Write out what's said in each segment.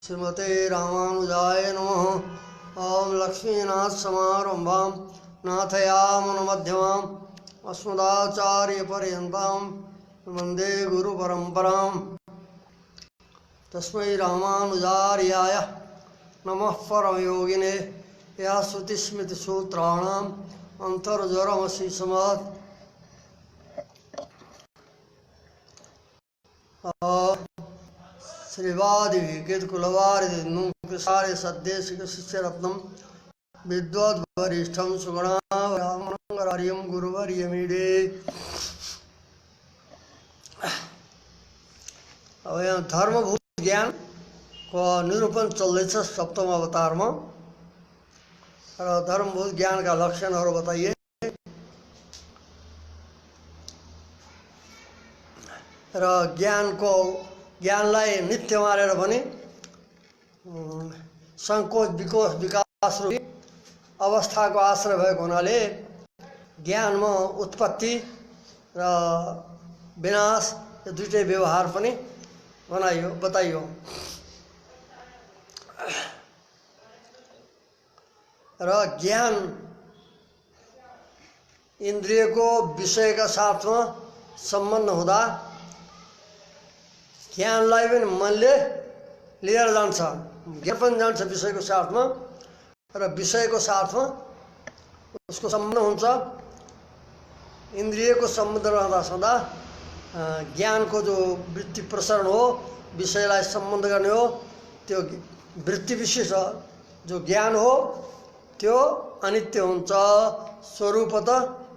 श्रीमते रामानुजाय नमः। ओम लक्ष्मीनाथ समारंभां नाथयामुनमध्यमाम् अस्मदाचार्यपर्यन्तां वन्दे गुरुपरम्परां। तस्मै रामानुजार्याय नमः परमयोगिने यः श्रुतिस्मृतिसूत्राणाम् अन्तर्ज्वरमसि समात्। श्रीवादि कुलवारिसारे सद्देशिक शिष्यरत्नम विद्वद्वरिष्ठम सुगुणार्यम गुरुवर्यमीडे। अब यहाँ धर्मभूत ज्ञान को निरूपण चल्दैछ सप्तम अवतार में। धर्मभूत ज्ञान का लक्षण और बताइए। ज्ञानलाई नित्य मानेर भने संकोच विकास रूपी अवस्था को आश्रय भएको हुनाले ज्ञान में उत्पत्ति र विनाश यो दुईटै व्यवहार पनि बताइयो। र ज्ञान इंद्रिय को विषय का साथ में संबंध हुँदा ज्ञानलाई पनि मनले लिएर जान्छ, ज्ञान पनि जान्छ विषयको साथमा र विषयको साथमा उसको सम्बन्ध हुन्छ। इन्द्रियको सम्बन्ध रहँदा सदा ज्ञानको जो वृत्ति प्रसरण हो, विषयलाई सम्बन्ध गर्ने हो, त्यो वृत्ति विशेष जो ज्ञान हो त्यो अनित्य हुन्छ। स्वरूपत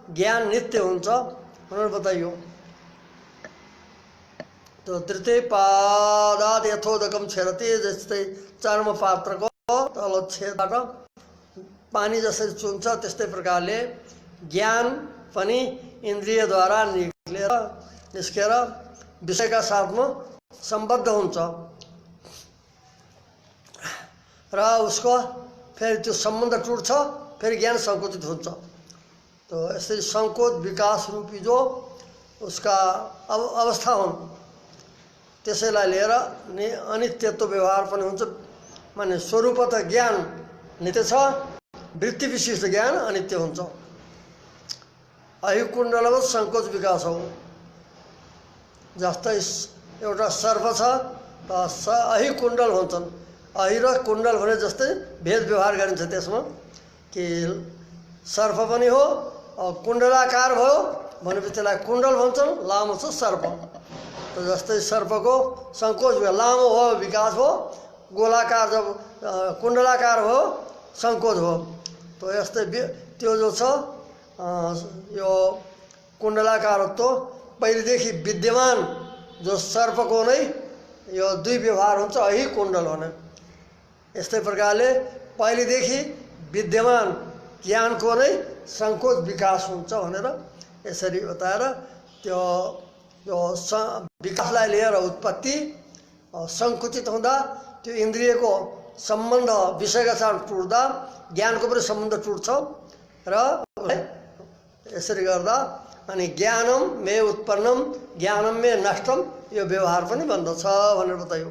ज्ञान नित्य हुन्छ भनेर बताइयो। तो तृतीय पादात यथोदकम छेरते, जस्तै चर्म पात्र को तल छेदबाट पानी जसरी चुन्छ त्यस्तै प्रकारले ज्ञान पनि इन्द्रियद्वारा निस्केर विषयका साथमा सम्बद्ध हुन्छ र उसको फेरि त्यो सम्बन्ध टुट्छ, फेरि ज्ञान संकुचित हुन्छ। तो यसरी संकोच विकास रूपी जो उसका अवस्था हुन् त्यसैलाई लिएर अनित्यत्व व्यवहार पनि हुन्छ। माने स्वरूपत ज्ञान नित्य छ, वृत्ति विशिष्ट ज्ञान अनित्य हुन्छ। अहिकुण्डलवत् संकोच विकास हो। जस्तै एउटा सर्प छ त अहिकुण्डल भन्छन्। अहि र कुण्डल भने जस्तै भेद व्यवहार गरिन्छ त्यसमा कि सर्प पनि हो, कुण्डलाकार भयो भनेपछि त्यसलाई कुण्डल भन्छन्, लामो छ सर्प। तो जस्तै सर्पको संकोच भयो, लामो हो विकास हो, गोलाकार जब कुण्डलाकार हो संकोच हो। तो यस्तै त्यो जो छ यो कुण्डलाकारत्व पहिलेदेखि विद्यमान जो सर्पको नै यो दुई व्यवहार हुन्छ, अहि कुण्डल भने। यस्तै प्रकारले पहिलेदेखि विद्यमान ज्ञानको नै संकोच विकास हुन्छ भनेर यसरी बताएर त्यो जो विकासलाई लिएर उत्पत्ति संकुचित हुँदा त्यो इन्द्रियको सम्बन्ध विषयका साथ टुट्दा ज्ञानको पनि सम्बन्ध टुट्छ र यसरी गर्दा अनि ज्ञानम मे उत्पन्नम ज्ञानम मे नष्टम यो व्यवहार पनि बन्दछ भनेर बताइयो।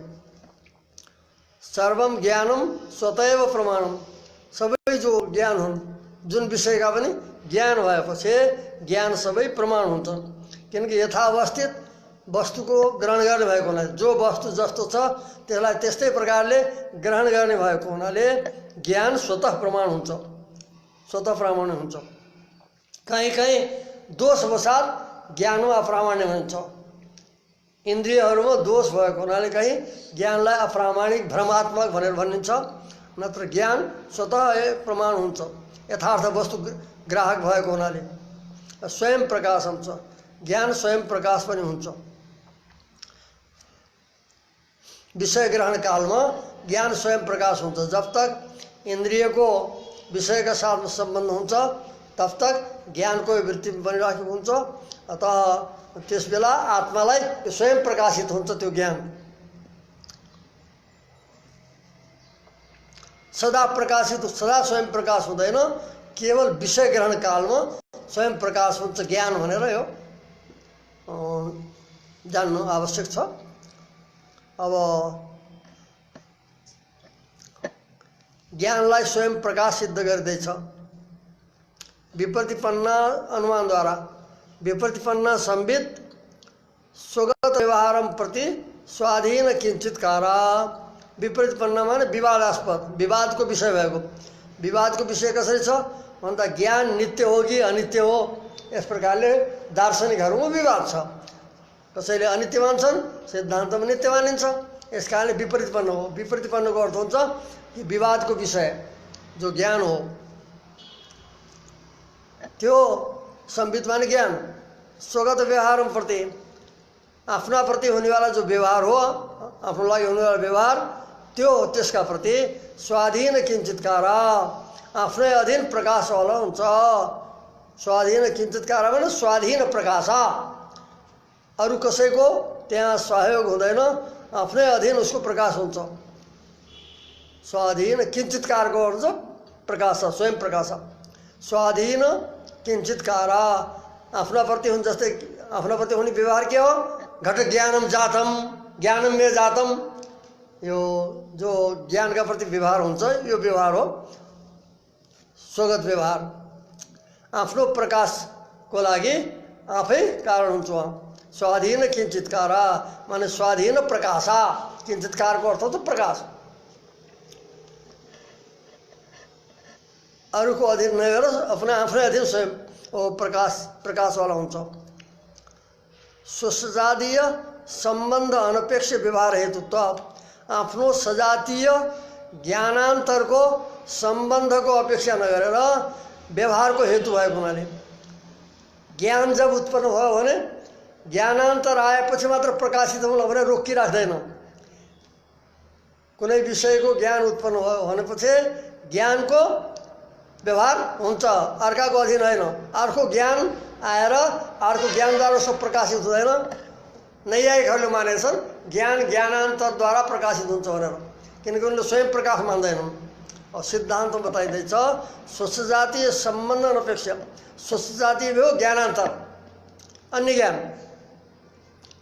सर्वम ज्ञानम स्वतैव प्रमाणम, सबै जो ज्ञान हुन् जुन विषयका पनि ज्ञान भएपछि ज्ञान सबै प्रमाण हुन्छन्। किनकि यथावस्थित वस्तु को ग्रहण गर्ने भएको हुनाले जो वस्तु जस्तो छ त्यसलाई त्यस्तै प्रकारले ग्रहण गर्ने भएको हुनाले ज्ञान स्वतः प्रमाण हुन्छ, स्वतः प्रामाण्य हुन्छ। कहीँ कहीँ दोषवशात ज्ञानमा अप्रामाण्य हुन्छ। इन्द्रियहरूमा दोष भएको हुनाले कहीँ ज्ञानलाई अप्रामाणिक भ्रमात्मक भनेर भनिन्छ, नत्र ज्ञान स्वतः प्रमाण हुन्छ यथार्थ वस्तु ग्राहक भएको हुनाले। स्वयं प्रकाश हुन्छ, ज्ञान स्वयं प्रकाश पनि हुन्छ। विषय ग्रहण काल में ज्ञान स्वयं प्रकाश हुन्छ। जब तक इंद्रिय को विषय का साथ संबंध हुन्छ तब तक ज्ञान को वृत्ति बनिराखेको हुन्छ। अतः त्यस बेला आत्मालाई स्वयं प्रकाशित हुन्छ त्यो ज्ञान। सदा प्रकाशित, सदा स्वयं प्रकाश हुँदैन, केवल विषय ग्रहण काल में स्वयं प्रकाश हुन्छ ज्ञान भनेर यो जान्नु आवश्यक छ। अब ज्ञानलाई स्वयं प्रकाश सिद्ध गरिदिन्छ। विप्रतिपन्न अनुमानद्वारा विप्रतिपन्न संवित स्वगत व्यवहारम प्रति स्वाधीन किंचित कारा। विप्रतिपन्न माने विवादास्पद, विवादको विषय भएको। विवादको विषय कसरी छ भन्दा ज्ञान नित्य हो कि अनित्य हो, यस प्रकारले दार्शनिकहरूमा विवाद छ। कसैले अनित्य मान्छन्, सिद्धान्तमा नित्य मानिन्छ, यस कारणले विपरीतपन्न हो। विपरीतपन्नको अर्थ हुन्छ कि विवादको विषय जो ज्ञान हो त्यो संवित माने ज्ञान, स्वगत व्यवहार प्रति आफ्ना प्रति हुनेवाला जो व्यवहार हो, आफ्नो लागि हुनेवाला व्यवहार त्यो त्यसका प्रति स्वाधीन किंचितकारा आफ्नै अधीन प्रकाशवाला हुन्छ। स्वाधीन किंचितकारा भने स्वाधीन प्रकाशा, अरू कसैको त्यहाँ सहयोग हुँदैन, आफ्नै अधीन उसको प्रकाश हुन्छ। स्वाधीन किंचितकारको अर्थ प्रकाश, स्वयं प्रकाश। स्वाधीन किंचितकारा आफ्ना प्रति हुन्छ। जस्तै आफ्ना प्रति हुने व्यवहार के हो? घट ज्ञानम जातम, ज्ञानम में जातम, यो जो ज्ञानका प्रति व्यवहार हुन्छ यो व्यवहार हो स्वगत व्यवहार। आफ्नो प्रकाशको लागि आफै कारण हुन्छ वहाँ। स्वाधीन किंचितकारा माने स्वाधीन प्रकाशा, किंचितकारको अर्थ त प्रकाश, अरूको अधीन नभएर आफ्नै अधीन स्वयं प्रकाशवाला हुन्छ। स्वसजातीय सम्बन्ध अनपेक्ष व्यवहार हेतुत्व आफ्नो सजातीय ज्ञानान्तरको सम्बन्धको अपेक्षा नगरेर व्यवहारको हेतु भएको हुनाले ज्ञान जब उत्पन्न भयो भने ज्ञानान्तर आएपछि मात्र प्रकाशित होला भने रोकिराख्दैन। कुनै विषयको ज्ञान उत्पन्न भयो भनेपछि ज्ञानको व्यवहार हुन्छ, अर्काको अधीन होइन। अर्को ज्ञान आएर अर्को ज्ञानद्वारा सब प्रकाशित हुँदैन। नैयायिकहरूले मानेछन् ज्ञान ज्ञानान्तरद्वारा प्रकाशित हुन्छ भनेर, किनकि उनले स्वयं प्रकाश मान्दैनन्। और सिद्धान्त बताइँदैछ स्वसजातीय सम्बन्ध अनपेक्ष, स्वसजातीय भयो ज्ञानान्तर, अन्य ज्ञान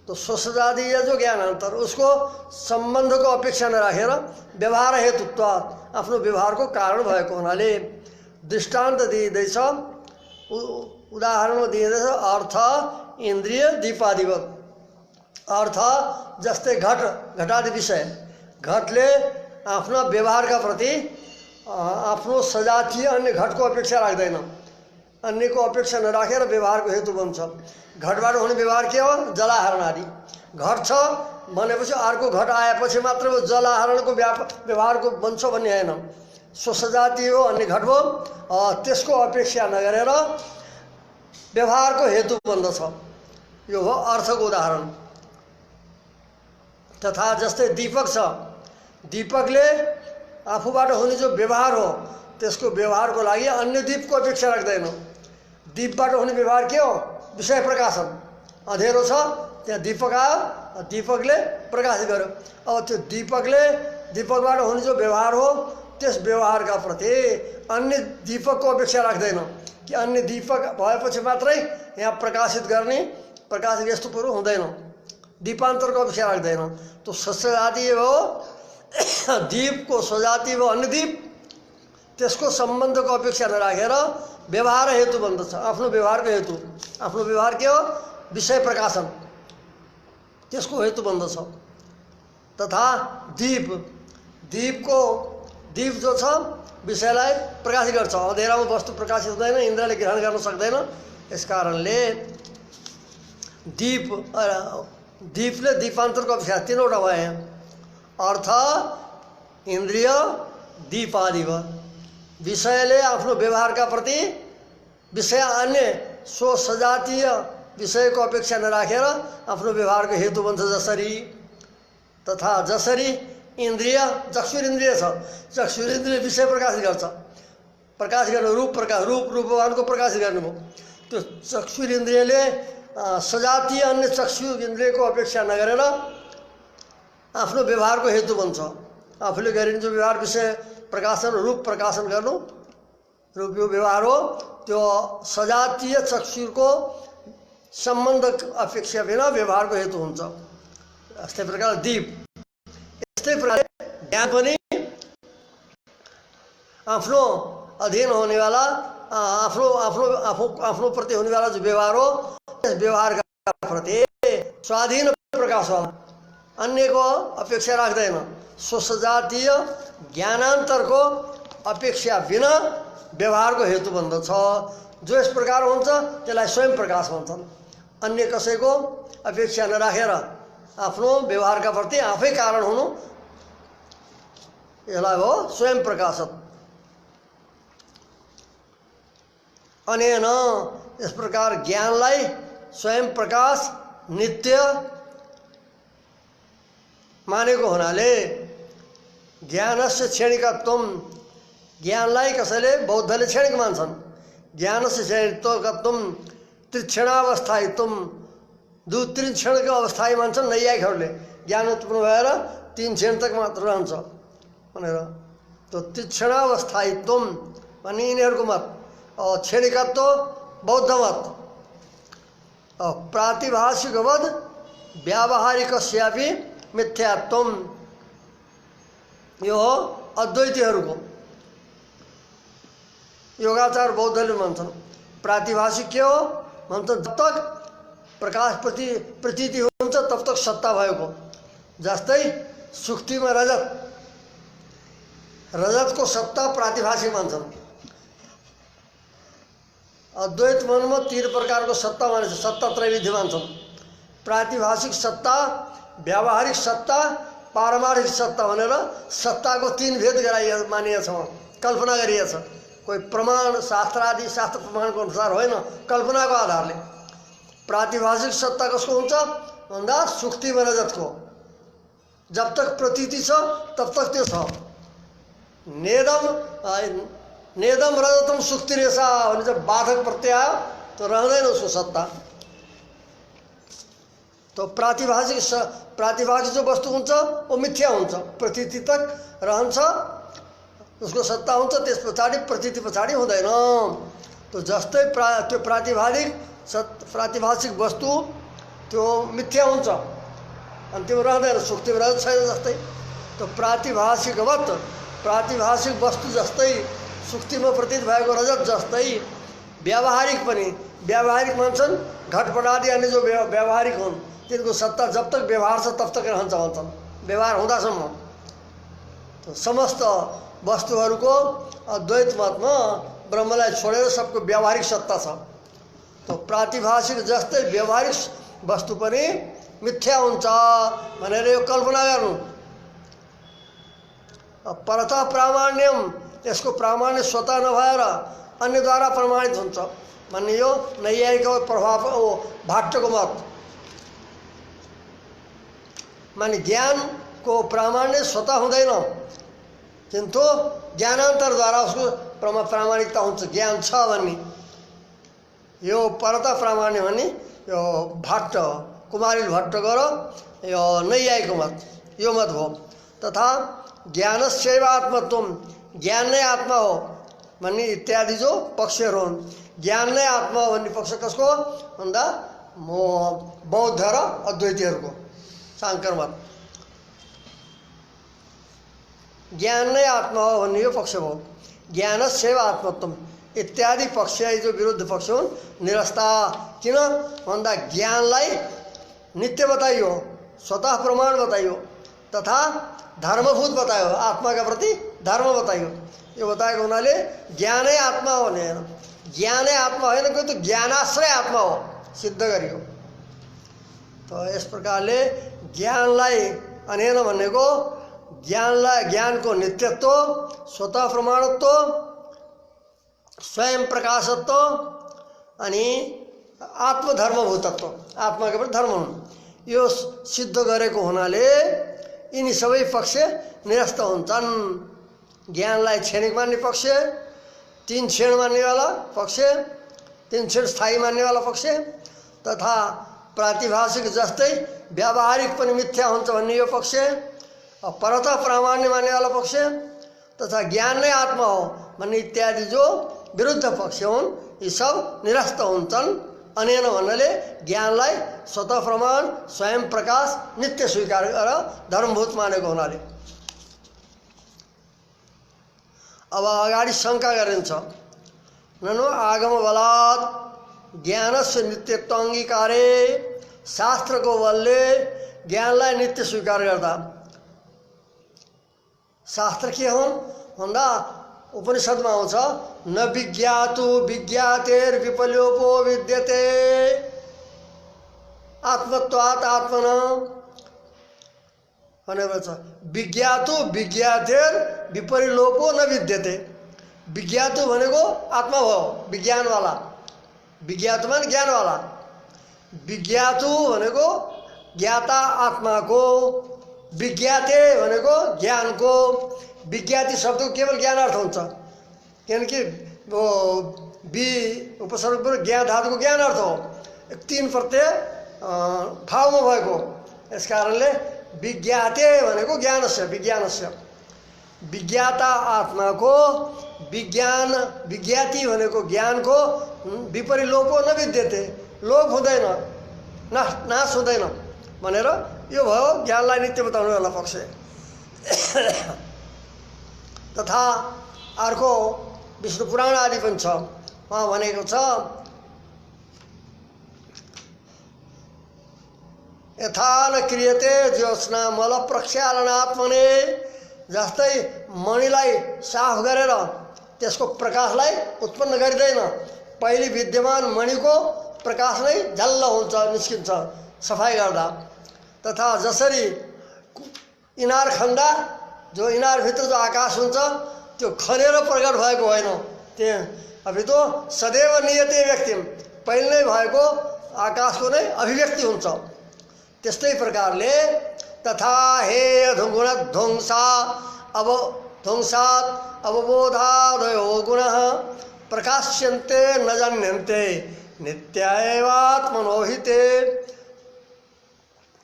तो स्वसजातीय जो ज्ञानान्तर उसको सम्बन्धको अपेक्षा नराखेर व्यवहार हेतुत्व आफ्नो व्यवहारको कारण भएको हुनाले दृष्टान्त दिइँदैछ। उदाहरणमा दिइँदैछ अर्थ इन्द्रिय दीपादिवत। अर्थ जस्तै घटादि विषय, घटले आफ्ना व्यवहारका प्रति आफ्नो सजातीय अन्य घटको अपेक्षा राख्दैन, अन्यको अपेक्षा नराखेर व्यवहारको हेतु बन्छ। घटबाट हुने व्यवहार के हो? जलाहरण आदि। घट छ भनेपछि अर्को घट आएपछि मात्र वो जलाहरणको व्यवहारको बन्छ भन्ने होइन। स्वसजातीय हो, अन्य घट हो, त्यसको अपेक्षा नगरेर व्यवहारको हेतु बन्दछ। यो हो अर्थको उदाहरण। तथा जस्तै दीपक छ, दीपकले आफूबाट हुने जो व्यवहार हो त्यसको व्यवहारको लागि अन्य दीपको अपेक्षा राख्दैन। दीपबाट हुने व्यवहार के हो? विषय प्रकाशन। अँधेरो छ त्यहाँ दीपक आयो, दीपकले प्रकाशित गर्यो। अब त्यो दीपकबाट हुने जो व्यवहार हो त्यस व्यवहारका प्रति अन्य दीपकको अपेक्षा राख्दैन कि अन्य दीपक भएपछि मात्रै यहाँ प्रकाशित गर्ने, प्रकाशित यस्तो कुरो हुँदैन, दीपान्तरको अपेक्षा राख्दैन। तो सजातीय हो दीपको, सजातीय हो अन्य दीप, त्यसको सम्बन्धको अपेक्षा नराखेर व्यवहार हेतु बन्दछ। आफ्नो व्यवहारको हेतु, आफ्नो व्यवहार के हो? विषय प्रकाशन, त्यसको हेतु बन्दछ। तथा दीप जो छ विषयलाई प्रकाशित गर्छ। अँधेरामा वस्तु प्रकाशित हुँदैन, इन्द्रले ग्रहण गर्न सक्दैन। यस कारणले दीपले दीपान्तरको अपेक्षा तीनवटा भए यहाँ। अर्थ इन्द्रिय दीप आदि भयो। विषयले आफ्नो व्यवहारका प्रति विषय अन्य स्वसजातीय विषयको अपेक्षा नराखेर आफ्नो व्यवहारको हेतु बन्छ। जसरी इन्द्रिय चक्षुरिन्द्रिय छ, चक्षुरिन्द्रिय विषय प्रकाशित गर्छ, प्रकाश गर्ने रूपवानको प्रकाशित गर्नुभयो। त्यो चक्षुरिन्द्रियले सजातीय अन्य चक्षु इन्द्रियको अपेक्षा नगरेर आफ्नो व्यवहारको हेतु बन्छ। आफूले गरिने जो व्यवहार विषय प्रकाशन रूप प्रकाशन गर्नु, रूप यो व्यवहार हो, त्यो सजातीय चक्षुको सम्बन्ध अपेक्षा बिना व्यवहारको हेतु हुन्छ। यस्तै प्रकार दीप, यस्तै प्रकार ज्ञान पनि आफ्नो अधीन होने वाला आफ्नो आफ्नो आफू आफ्नो प्रति होने वाला जो व्यवहार हो, इस व्यवहार का प्रति स्वाधीन प्रकाश वाला, अन्य को अपेक्षा राख्दैन। स्वसजातीय ज्ञानान्तर को अपेक्षा बिना व्यवहार को हेतु बन्दछ। जो इस प्रकार हुन्छ त्यसलाई स्वयं प्रकाश भन्छन्। अन्य कसैको अपेक्षा नराखेर आफ्नो व्यवहारका प्रति आफै कारण हुनु, यसलाई हो स्वयं प्रकाशत। अनेन इस प्रकार ज्ञानलाई स्वयं प्रकाश नित्य मानेको हुनाले ज्ञानस्य क्षणिकत्वम, ज्ञानलाई कसैले बौद्धले क्षणिक मान्छन्। ज्ञानस्य क्षणिकत्वम त्रिक्षणावस्थायित्वम, दुई तीन क्षणको अवस्थायी मान्छन् नैयायिकहरूले। ज्ञान उत्पन्न भएर 3 क्षण तक मात्र रहन्छ भनेर। त्यो त्रिक्षणावस्थायित्वम भन्ने यिनीहरूको मत। क्षणिकत्व बौद्ध मत। प्रातिभाषिकवद व्यावहारिकस्यापि मिथ्यात्वम, यो हो अद्वैतीहरूको। योगाचार बौद्धले भन्छन् प्रातिभाषिक के हो भन्छन्, जब तक प्रकाश प्रतीति हुन्छ तब तक सत्ता भएको। जस्तै सुक्तिमा रजतको सत्ता प्रातिभाषिक मान्छन्। अद्वैत मनमा 3 प्रकारको सत्ता मानिन्छ, सत्ता त्रैविध्य मान्छन्। प्रातिभाषिक सत्ता, व्यावहारिक सत्ता, पारमार्थिक सत्ता भनेर सत्ताको 3 भेद मानिएको छ, कल्पना गरिएको छ। कोही प्रमाण शास्त्र आदि शास्त्र प्रमाणको अनुसार होइन, कल्पनाको आधारले। प्रातिभाषिक सत्ता कसको हुन्छ भन्दा सुक्तिमा रजतको। जब तक प्रतीति छ तब तक त्यो छ। नेदम रजतम सुक्ति रेसा भने जब बाधक प्रत्यय आयो तो रहँदैन उसको सत्ता। तो प्रातिभाषिक जो वस्तु हुन्छ वो मिथ्या हुन्छ, प्रतीति तक रहन्छ, उसको सत्ता हुन्छ, त्यस पछाडि प्रतीति पछाडि हुँदैन। तो जस्तै त्यो प्रातिभाषिक वस्तु त्यो मिथ्या हुन्छ अनि त्यो रहँदैन, सुक्तिमा रजत छैन जस्तै। तो प्रातिभाषिक वस्तु जस्तै सुक्तिमा प्रतीत भएको रजत जस्तै व्यावहारिक पनि, व्यावहारिक मान्छन् घटपट आदि अन्य जो व्यावहारिक हुन् तिनको सत्ता जब तक व्यवहार छ तब तक रहन्छ भन्छन्, व्यवहार हुँदासम्म। तो समस्त वस्तुहरूको अद्वैत मतमा ब्रह्मलाई छोडेर सबको व्यावहारिक सत्ता छ। तो प्रातिभाषिक जस्तै व्यावहारिक वस्तु पनि मिथ्या हुन्छ भनेर यो कल्पना गर्नु। परतः प्रामाण्यम, यसको प्रामाण्य स्वतः नभएर अन्यद्वारा प्रमाणित हुन्छ भन्ने यो नैयायिकको प्रभाव हो, भाट्टको मत। माने ज्ञानको प्रामाण्य स्वतः हुँदैन किन्तु ज्ञानान्तरद्वारा उसको प्रामाणिकता हुन्छ, ज्ञान छ भन्ने। यो परतः प्रामाण्य भन्ने यो भाट्ट कुमारिल भट्टको र यो नैयायिकको मत, यो मत हो। तथा ज्ञानस्यैव आत्मत्वम, ज्ञान नै आत्मा हो भन्ने इत्यादि जो पक्षहरू हुन्। ज्ञान नै आत्मा हो भन्ने पक्ष कसको भन्दा बौद्ध र अद्वैतीहरूको, शाङ्कर मत। ज्ञान नै आत्मा हो भन्ने यो पक्ष हो। ज्ञानस्यैव आत्मत्वम इत्यादि पक्ष जो विरुद्ध पक्ष हुन् निरस्ता। किन भन्दा ज्ञानलाई नित्य बताइयो, स्वतः प्रमाण बताइयो, तथा धर्मभूत बतायो, आत्माका प्रति धर्म बताइयो। यो बताएको हुनाले ज्ञानै आत्मा हो भने ज्ञानै आत्मा होइन, कोही त ज्ञानाश्रय आत्मा हो सिद्ध गरियो। तो यस प्रकारले ज्ञानलाई अनेन भनेको ज्ञानको नित्यत्व, स्वतः प्रमाणत्व, स्वयं प्रकाशत्व अनि आत्मधर्मभूतत्व, आत्माका प्रति धर्म हुन्, यो सिद्ध गरेको हुनाले यिनी सबै पक्ष निरस्त हुन्छन्। ज्ञानलाई क्षणिक मान्ने पक्ष, 3 क्षण मान्नेवाला पक्ष, 3 क्षण स्थायी मान्नेवाला पक्ष, तथा प्रातिभाषिक जस्तै व्यावहारिक पनि मिथ्या हुन्छ भन्ने यो पक्ष, परतः प्रामाण्य मान्नेवाला पक्ष, तथा ज्ञान नै आत्मा हो भन्ने इत्यादि जो विरुद्ध पक्ष हुन् यी सब निरस्त हुन्छन्। अनेन भन्नाले ज्ञानलाई स्वतः प्रमाण, स्वयं प्रकाश, नित्य स्वीकार गरेर धर्मभूत मानेको हुनाले। अब अगाडि शङ्का गरिन्छ। ननु आगम बलात् ज्ञानस्य नित्यत्व अङ्गीकारे, शास्त्रको बलले ज्ञानलाई नित्य स्वीकार गर्दा। शास्त्र के हुन् भन्दा उपनिषदमा आउँछ, न विज्ञातु विज्ञातेर विपर्योपो विद्यते आत्मत्वात् आत्मन भनेको छ। विज्ञातु विज्ञातेर विपरिलोपो न विद्यते। विज्ञातु भनेको आत्मा भयो, विज्ञानवाला। विज्ञातु माने ज्ञानवाला। विज्ञातु भनेको ज्ञाता आत्माको, विज्ञाते भनेको ज्ञानको। विज्ञाति शब्दको केवल ज्ञान अर्थ हुन्छ, किनकि वो बी उपसर्गपूर्व ज्ञान धातुको ज्ञान अर्थ हो, 3 प्रत्यय भावमा भएको। यस कारणले विज्ञाते भनेको ज्ञानस्य, विज्ञानस्य। विज्ञाता आत्माको, विज्ञान विज्ञाति भनेको ज्ञानको विपरिलोपो न विद्यते, लोप हुँदैन, नाश हुँदैन भनेर यो भयो ज्ञानलाई नित्य बताउनु वाला पक्ष। तथा अर्को विष्णु पुराण आदि पनि छ, उहाँ भनेको छ यथा न क्रियते ज्योत्स्ना मल प्रक्षालनात्मने। जस्तै मणिलाई साफ गरेर त्यसको प्रकाशलाई उत्पन्न गरिँदैन, पहिले विद्यमान मणिको प्रकाश नै झल्ल हुन्छ, निस्किन्छ सफाइ गर्दा। तथा जसरी इनार खन्दा, जो इनारभित्र जो आकाश हुन्छ त्यो खनेर प्रकट भएको होइन, त्यो अभी तो सदैव नियते व्यक्ति, पहिले नै भएको आकाशको नै अभिव्यक्ति हुन्छ। त्यस्तै प्रकारले तथा हे गुणध्वंसा अब ध्वंसात् अवबोधादयो गुणः प्रकाश्यन्ते न जन्यन्ते नित्या एवात्मनो हि ते।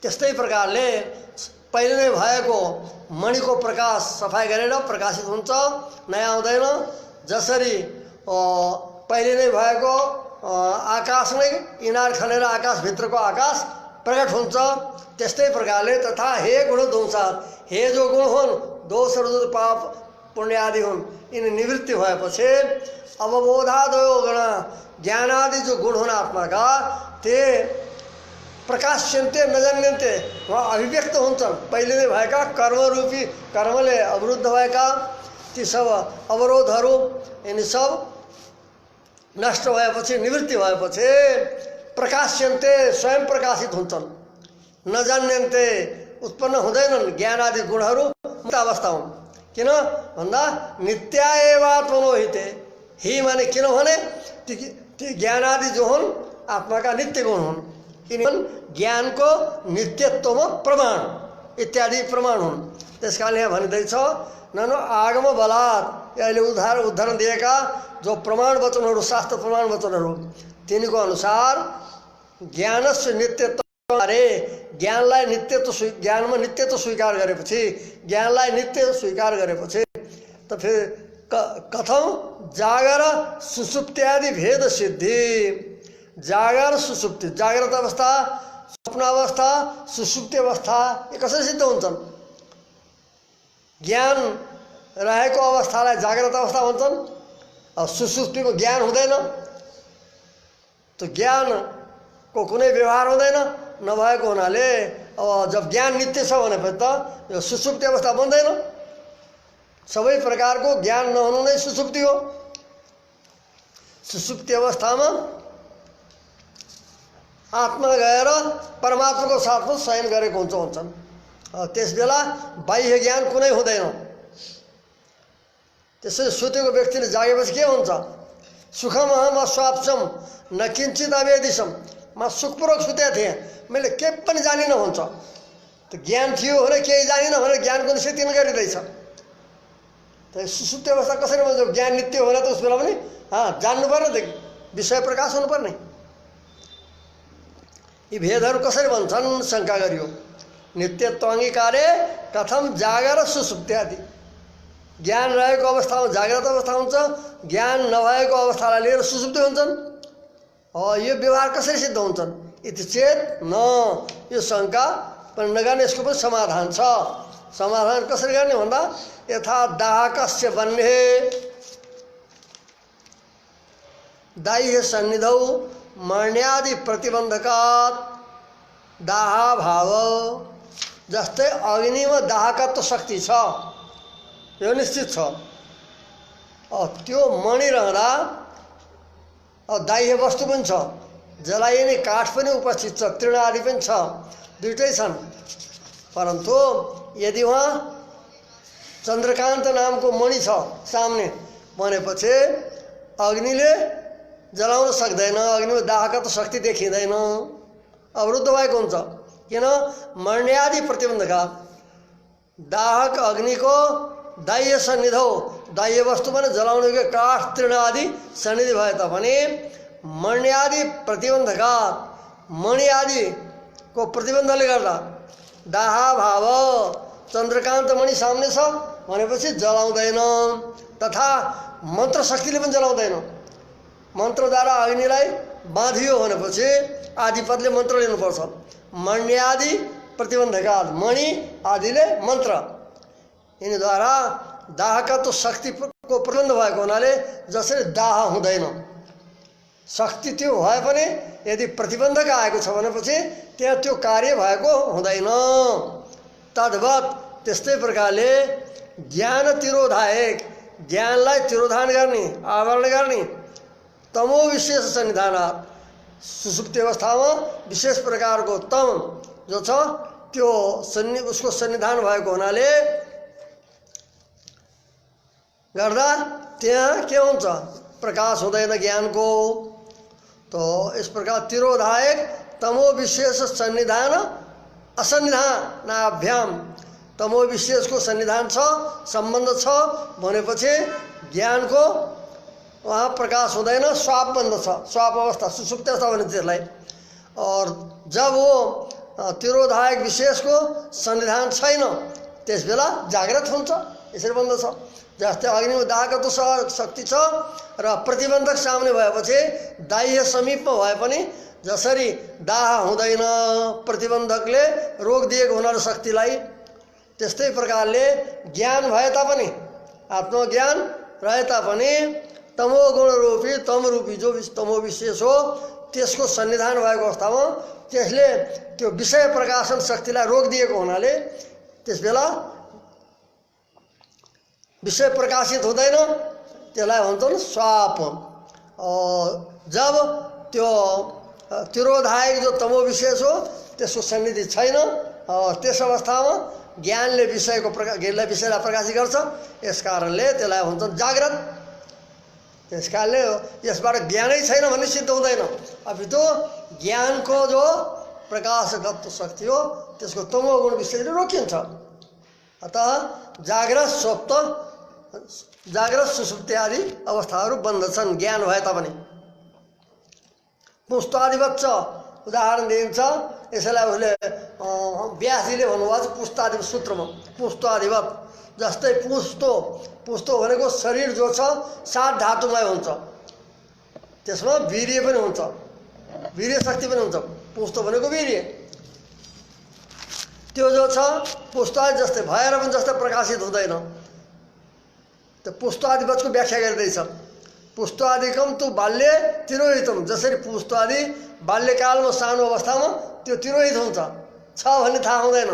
त्यस्तै प्रकारले पहिले नै भएको मणिको प्रकाश सफाइ गरेर प्रकाशित हुन्छ, नयाँ आउँदैन। जसरी पहिले नै भएको आकाश नै इनार खनेर आकाशभित्रको आकाश प्रकट हुन्छ, त्यस्तै प्रकारले तथा हे गुण ध्वंसात्, हे जो गुण हुन्, दोषहरू जो पाप पुण्य आदि हुन्, यिनी निवृत्ति भएपछि अवबोधादयो गुण, ज्ञानादि जो गुण हुन् आत्माका, ते प्रकाश्यन्ते न जन्यन्ते, वहाँ अभिव्यक्त हुन्छन्। पहिले नै भएका कर्मरूपी, कर्मले अवरुद्ध भएका ती सब अवरोधहरू, यिनी सब नष्ट भएपछि, निवृत्ति भएपछि प्रकाश्यन्ते, स्वयं प्रकाशित हुन्छन्। न जन्यन्ते, उत्पन्न हुँदैनन् ज्ञान आदि गुणहरू, मुक्त अवस्था हुन्। किन भन्दा नित्या एवात्मनो हि ते। हि माने किनभने ती ज्ञान आदि जो हुन् आत्माका नित्य गुण हुन्, यिनी ज्ञानको नित्यत्वमा प्रमाण इत्यादि प्रमाण हुन्। त्यस कारण यहाँ भनिँदैछ ननु आगम बलात्, अहिले उदाहरण दिएका जो प्रमाण वचनहरू, शास्त्र प्रमाण वचनहरू, तिनीको अनुसार ज्ञानस्य नित्यत्व, अरे ज्ञानलाई नित्यत्व, ज्ञानमा नित्यत्व स्वीकार गरेपछि, ज्ञानलाई नित्य स्वीकार गरेपछि त फिर कथम जागर सुसुप्त्यादि भेद सिद्धि। जागर सुसुप्ति, जागृत अवस्था, स्वप्न अवस्था, सुसुप्ति अवस्था, ये कसरी सिद्ध हुन्छन्? ज्ञान रहेको अवस्थालाई जागृत अवस्था भन्छन्, अब सुसुप्तिको ज्ञान हुँदैन, तो ज्ञानको कुनै व्यवहार हुँदैन नभएको हुनाले अब जब ज्ञान नित्य छ भनेपछि त यो सुसुप्ति अवस्था बन्दैन। सबै प्रकारको ज्ञान नहुनु नै सुसुप्ति हो। सुसुप्ति अवस्थामा आत्मा गएर परमात्माको साथमा शयन गरेको हुन्छन्। त्यस बेला बाह्य ज्ञान कुनै हुँदैन। त्यसै सुतेको व्यक्तिले जागेपछि के हुन्छ? सुखम अहम अस्वाप्सम न किञ्चित अवेदिसम, म सुखपूर्वक सुतेको थिएँ, मैले केही पनि जानिनँ भन्छ। त ज्ञान थियो भने केही जानिनँ भनेर ज्ञानको निश्चय तिन गरिँदैछ। त सुसुप्ति अवस्था कसरी भन्छ? ज्ञान नित्य हो भने त उस बेला पनि जान्नु पर्ने, त विषय प्रकाश हुनुपर्ने। यी भेदहरू कसरी भन्छन् शङ्का गरियो। नित्यत्व अङ्गीकारे कथम जागर सुसुप्त्यादि। ज्ञान रहेको अवस्थामा जागृत अवस्था हुन्छ, ज्ञान नभएको अवस्थालाई लिएर सुसुप्ति हुन्छन्। यो व्यवहार कसरी सिद्ध हुन्छन्? इति चेत न, यो शङ्का पनि नगर्ने, यसको पनि समाधान छ। समाधान कसरी गर्ने भन्दा यथा दाहकस्य बन्हे दाह्य सन्निधौ मर्ण्यादि प्रतिबन्धकात् दाहाभाव। जस्तै अग्निमा दाहकत्व शक्ति छ, यो निश्चित छ। त्यो मणि रहँदा दाह्य वस्तु पनि छ, जलाइने काठ पनि उपस्थित छ, तृण आदि पनि छ, दुइटै छन्। परन्तु यदि वहाँ चन्द्रकान्त नामको मणि छ सामने भनेपछि अग्निले जलाउन सक्दैन, अग्निमा दाहकत्व शक्ति देखिँदैन, अवरुद्ध भएको हुन्छ। किन? मर्ण्यादि प्रतिबन्धका। दाहक अग्निको दाह्य सन्निधौ, दाह्य वस्तु भने जलाउने काठ तृण आदि सन्निधि भए तापनि मर्ण्यादि प्रतिबन्धका, मणि आदिको प्रतिबन्धले गर्दा दाहाभाव। चन्द्रकान्त मणि सामने छ भनेपछि जलाउँदैन, तथा मन्त्र शक्तिले पनि जलाउँदैन। मन्त्रद्वारा अग्निलाई बाँधियो भनेपछि आदिपदले मन्त्र लिनुपर्छ। मर्ण्यादि प्रतिबन्धका, मणि आदिले मन्त्र, यिनीद्वारा दाहकत्व शक्तिको प्रतिबन्ध भएको हुनाले जसरी दाह हुँदैन, शक्ति त्यो भए पनि यदि प्रतिबन्धक आएको छ भनेपछि त्यहाँ त्यो कार्य भएको हुँदैन। तद्वत् त्यस्तै प्रकारले ज्ञान तिरोधायक, ज्ञानलाई तिरोधान गर्ने, आवरण गर्ने तमो विशेष सन्निधानात्, सुसुप्ति अवस्थामा विशेष प्रकारको तम जो छ त्यो उसको सन्निधान भएको हुनाले गर्दा त्यहाँ के हुन्छ? प्रकाश हुँदैन ज्ञानको। तो इस प्रकार तिरोधायक तमो विशेष सन्निधान असन्निधानाभ्याम, तमो विशेषको सन्निधान छ, सम्बन्ध छ भनेपछि ज्ञानको वहाँ प्रकाश हुँदैन, स्वाप बन्द छ, स्वाप अवस्था, सुसुप्ति अवस्था भनिन्छ त्यसलाई। और जब वो तिरोधायक विशेषको सन्निधान छैन त्यस बेला जागृत हुन्छ, यसरी बन्द छ। जस्तै अग्निमा दाहकत्व शक्ति छ र प्रतिबन्धक सामने भएपछि दाह्य समीपमा भए पनि जसरी दाह हुँदैन प्रतिबन्धकले रोकिदिएको हुनाले शक्तिलाई, त्यस्तै प्रकारले ज्ञान भए तापनि, आत्मज्ञान रहे तापनि तमो गुण रूपी तम रूपी जो तमो विशेष हो त्यसको सन्निधान भएको अवस्थामा त्यसले त्यो विषय प्रकाशन शक्तिलाई रोकिदिएको हुनाले त्यस बेला विषय प्रकाशित हुँदैन, त्यसलाई भन्छन् स्वाप। जब त्यो तिरोधायक जो तमो विशेष हो त्यसको सन्निधि छैन, त्यस अवस्थामा ज्ञानले विषयको विषयलाई प्रकाशित गर्छ, यस कारणले त्यसलाई भन्छन् जागृत। त्यस कारणले यसबाट ज्ञानै छैन भन्ने सिद्ध हुँदैन, अपितु ज्ञानको जो प्रकाशकत्व शक्ति हो त्यसको तमो गुण विषयले रोकिन्छ। अतः जागृत स्वप्न, जागृत सुसुप्ति आदि अवस्थाहरू बन्द छन् ज्ञान भए तापनि। पुष्टादिवत छ उदाहरण दिइन्छ, यसैलाई उसले व्यासजीले भन्नुभएको छ पुष्टादि सूत्रमा। पुष्टादिवत जस्तै पुष्टो भनेको शरीर जो छ 7 धातुमय हुन्छ, त्यसमा वीर्य पनि हुन्छ, वीर्य शक्ति पनि हुन्छ। पुष्टो भनेको वीर्य, त्यो जो छ पुष्टादि जस्तै भएर पनि जस्तै प्रकाशित हुँदैन। त्यो पुष्टादिवतको व्याख्या गरिँदैछ। पुष्टादिकम तु बाल्ये तिरोहितम, जसरी पुष्टादि बाल्यकालमा सानो अवस्थामा त्यो तिरोहित हुन्छ, छ भन्ने थाहा हुँदैन।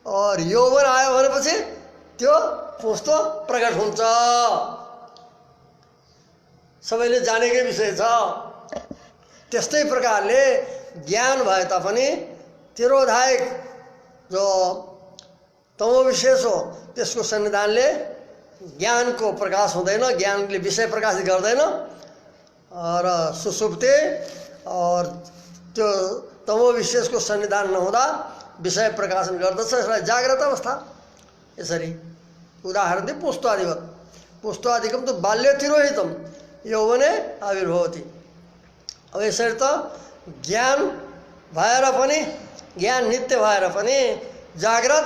और यौवन आयो भनेपछि त्यो पुष्टो प्रकट हुन्छ, सबैले जानेकै विषय छ। त्यस्तै प्रकारले ज्ञान भए तापनि तिरोधायक जो तमो विशेष हो त्यसको सन्निधानले ज्ञानको प्रकाश हुँदैन, ज्ञानले विषय प्रकाशित गर्दैन। र सुसुप्ति और त्यो तमो विशेषको सन्निधान नहुँदा विषय प्रकाशन गर्दछ, यसलाई जागृत अवस्था। यसरी उदाहरण दि पुष्टादिवत। पुष्टादिकम तो बाल्य तिरोहितम यौवने आविर्भवति। अब यसरी त ज्ञान भएर पनि, ज्ञान नित्य भएर पनि जागृत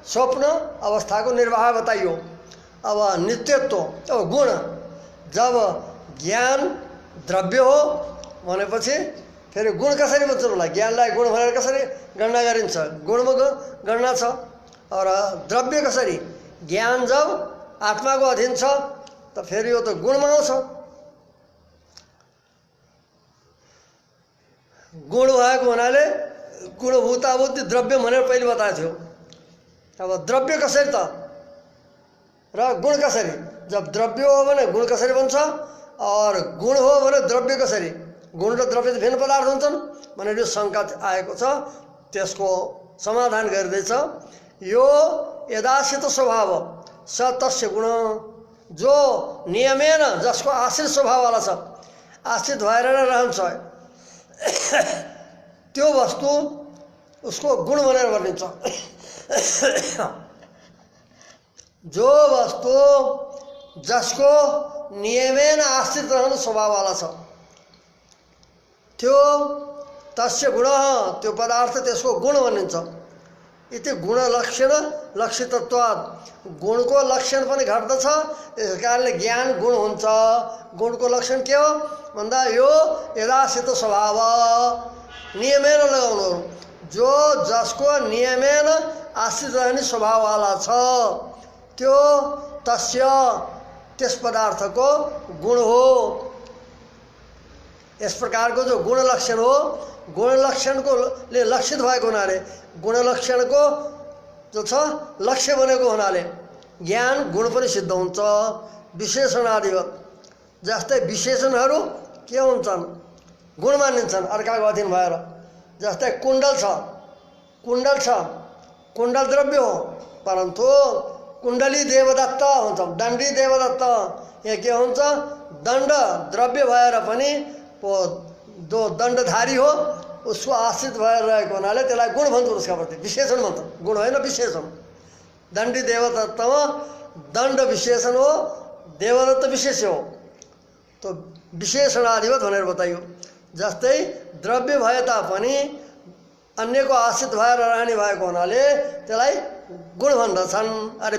स्वप्न अवस्थाको निर्वाह बताइयो। अब नित्यत्व, अब गुण, जब ज्ञान द्रव्य हो भनेपछि फेरि गुण कसरी बुझ्नु होला? ज्ञानलाई गुण भनेर कसरी गणना गरिन्छ? गुणमा गणना छ। और द्रव्य कसरी ज्ञान जब आत्माको अधीन छ त फेरि यो त गुणमा आउँछ। गुण भएको हुनाले गुणभूताभूति द्रव्य भनेर पहिले बताएको थियो। अब द्रव्य कसरी त र गुण कसरी? जब द्रव्य हो भने गुण कसरी बन्छ और गुण हो भने द्रव्य कसरी? गुण र द्रव्य त भिन्न पदार्थ हुन्छन् भनेर यो शङ्का आएको छ। त्यसको समाधान गरिँदैछ। यो यदाश्रित स्वभाव स तस्य गुण, जो नियमेन जसको आश्रित स्वभाववाला छ, आश्रित भएर नै रहन्छ, त्यो वस्तु उसको गुण भनेर भनिन्छ। जो वस्तु जसको नियमेन आश्रित रहने स्वभाववाला छ त्यो तस्य गुण, त्यो पदार्थ त्यसको गुण भनिन्छ। इति गुण लक्षण लक्षितत्वात्, गुणको लक्षण पनि घट्दछ, त्यस कारणले ज्ञान गुण हुन्छ। गुणको लक्षण के हो भन्दा यो यदाश्रित स्वभाव, नियमेन लगाउनु, जो जसको नियमेन आश्रित रहने स्वभाववाला छ त्यो तस्य त्यस पदार्थको गुण हो। यस प्रकारको जो गुण लक्षण हो, गुण लक्षणको ले लक्षित भएको हुनाले, गुण लक्षणको जो छ लक्ष्य बनेको हुनाले ज्ञान गुण पनि सिद्ध हुन्छ। विशेषण आदिवत, जस्तै विशेषणहरू के हुन्छन्? गुण मानिन्छन् अर्काको अधीन भएर। जस्तै कुण्डल छ, कुण्डल छ, कुण्डल द्रव्य हो, परन्तु कुण्डली देवदत्त हुन्छ, दण्डी देवदत्त। यहाँ के हुन्छ? दण्ड द्रव्य भएर पनि जो दण्डधारी हो उसको आश्रित भएर रहेको हुनाले त्यसलाई गुण भन्छन्। उसका प्रति विशेषण भन्छन्, गुण होइन विशेषण। दण्डी देवदत्तमा दण्ड विशेषण हो, देवदत्त विशेष हो। तो विशेषण आदिवत भनेर बताइयो। जस्तै द्रव्य भए तापनि अन्यको आश्रित भएर रहने भएको हुनाले त्यसलाई गुण भन्दछन्, अरे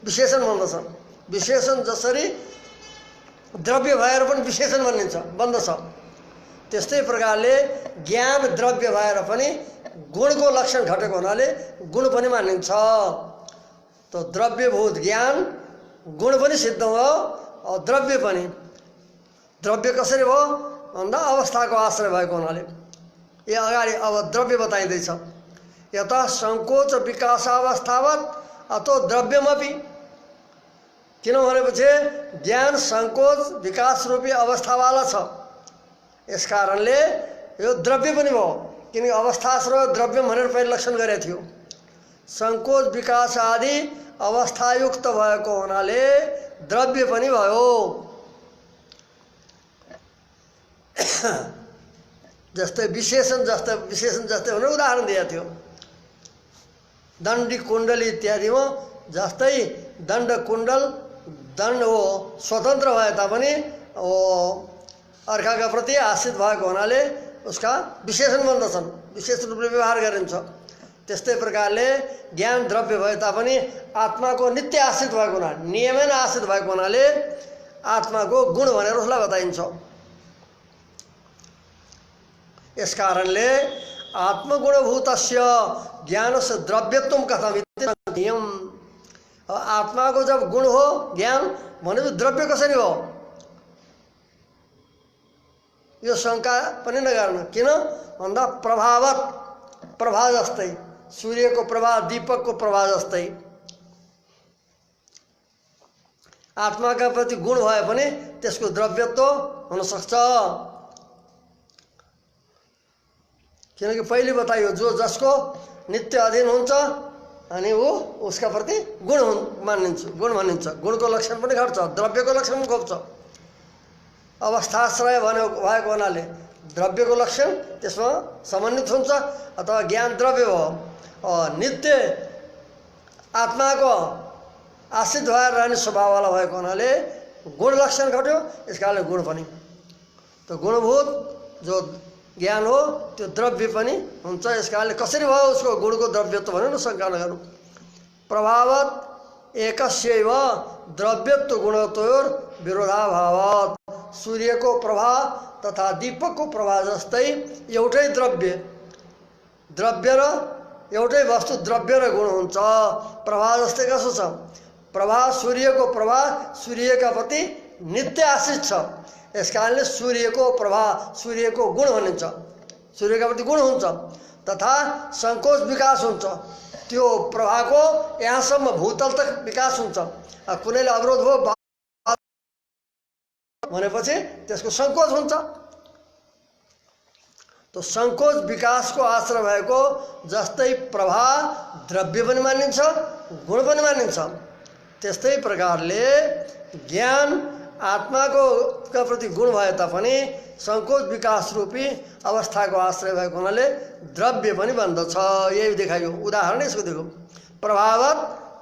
विशेषण भन्दछन्। विशेषण जसरी द्रव्य भएर पनि विशेषण बन्दछ, त्यस्तै प्रकारले ज्ञान द्रव्य भएर पनि गुणको लक्षण घटेको हुनाले गुण पनि मानिन्छ। तो द्रव्यभूत ज्ञान गुण पनि सिद्ध भयो और द्रव्य पनि। द्रव्य कसरी भयो भन्दा अवस्थाको आश्रय भएको हुनाले। यो अगाडि अब द्रव्य बताइँदैछ। यता सङ्कोच विकासावस्थावत अतो द्रव्यमपि, किन भनेपछि ज्ञान सङ्कोच विकास रूपी अवस्थावाला छ, यस कारणले यो द्रव्य पनि भयो। किनकि अवस्थाश्रय द्रव्य भनेर पहिले लक्षण गरेको थियो। सङ्कोच विकास आदि अवस्थायुक्त भएको हुनाले द्रव्य पनि भयो। जस्तै विशेषण जस्तै भनेर उदाहरण दिएको थियो। दण्डी कुण्डली इत्यादिमा जस्तै दण्ड कुण्डल, दण्ड हो स्वतन्त्र भए तापनि अर्काका प्रति आश्रित भएको हुनाले उसका विशेषण बन्दछन्, विशेष रूपले व्यवहार गरिन्छ। त्यस्तै प्रकारले ज्ञान द्रव्य भए तापनि आत्माको नित्य आश्रित भएको हुनाले, नियमेन आश्रित भएको हुनाले आत्माको गुण भनेर उसलाई बताइन्छ। यस कारणले आत्मगुणभूतस्य ज्ञानस्य द्रव्यत्वं कथमित्यं। आत्मा को जब गुण हो ज्ञान भनेपछि द्रव्य कसरी हो यो शंका पनि नगर्नु। किन भन्दा प्रभावत, प्रभा जस्तै, सूर्य को प्रभा, दीपक को प्रभा जस्तै आत्मा का प्रति गुण भए पनि त्यसको द्रव्यत्व हुन सक्छ। किनकि पहिले बताइयो जो जसको नित्य अधीन हुन्छ अनि वो उसका प्रति गुण मानिन्छ। गुण को लक्षण पनि घट्छ, द्रव्य को लक्षण पनि घट्छ। अवस्थाश्रय भएको हुनाले द्रव्य को लक्षण त्यसमा समन्वित हुन्छ अथवा ज्ञान द्रव्य हो। नित्य आत्मा को आश्रित भएर रहने स्वभाव वाला भएको हुनाले गुण लक्षण घट्यो, इस कारणले गुण पनि। तो गुणभूत जो ज्ञान हो त्यो द्रव्य पनि हुन्छ। यस कारणले कसरी भयो उसको गुणको द्रव्यत्व भन्यो न, शंका नगर्नु। प्रभावत एकस्यैव द्रव्यत्व गुणत्वयोर विरोधाभावात्। सूर्य को प्रभा तथा दीपक को प्रभा जस्तै एउटै द्रव्य र एउटै वस्तु द्रव्य र गुण हुन्छ। प्रभा जस्तै कसो छ? प्रभा सूर्यको प्रभा सूर्यका प्रति नित्य आश्रित छ। यस कारणले सूर्यको प्रभा सूर्यको गुण भनिन्छ, सूर्यका प्रति गुण हुन्छ। तथा सङ्कोच विकास हुन्छ, त्यो प्रभाको यहाँसम्म भूतल तक विकास हुन्छ। कुनैले अवरोध हो भनेपछि त्यसको सङ्कोच हुन्छ। तो सङ्कोच विकासको आश्रय भएको जस्तै प्रभा द्रव्य पनि मानिन्छ, गुण पनि मानिन्छ। त्यस्तै प्रकारले ज्ञान आत्माको प्रति गुण भए तापनि सङ्कोच विकास रूपी अवस्थाको आश्रय भएको हुनाले द्रव्य पनि बन्दछ। यही देखाइयो, उदाहरण यसको देखो। प्रभावत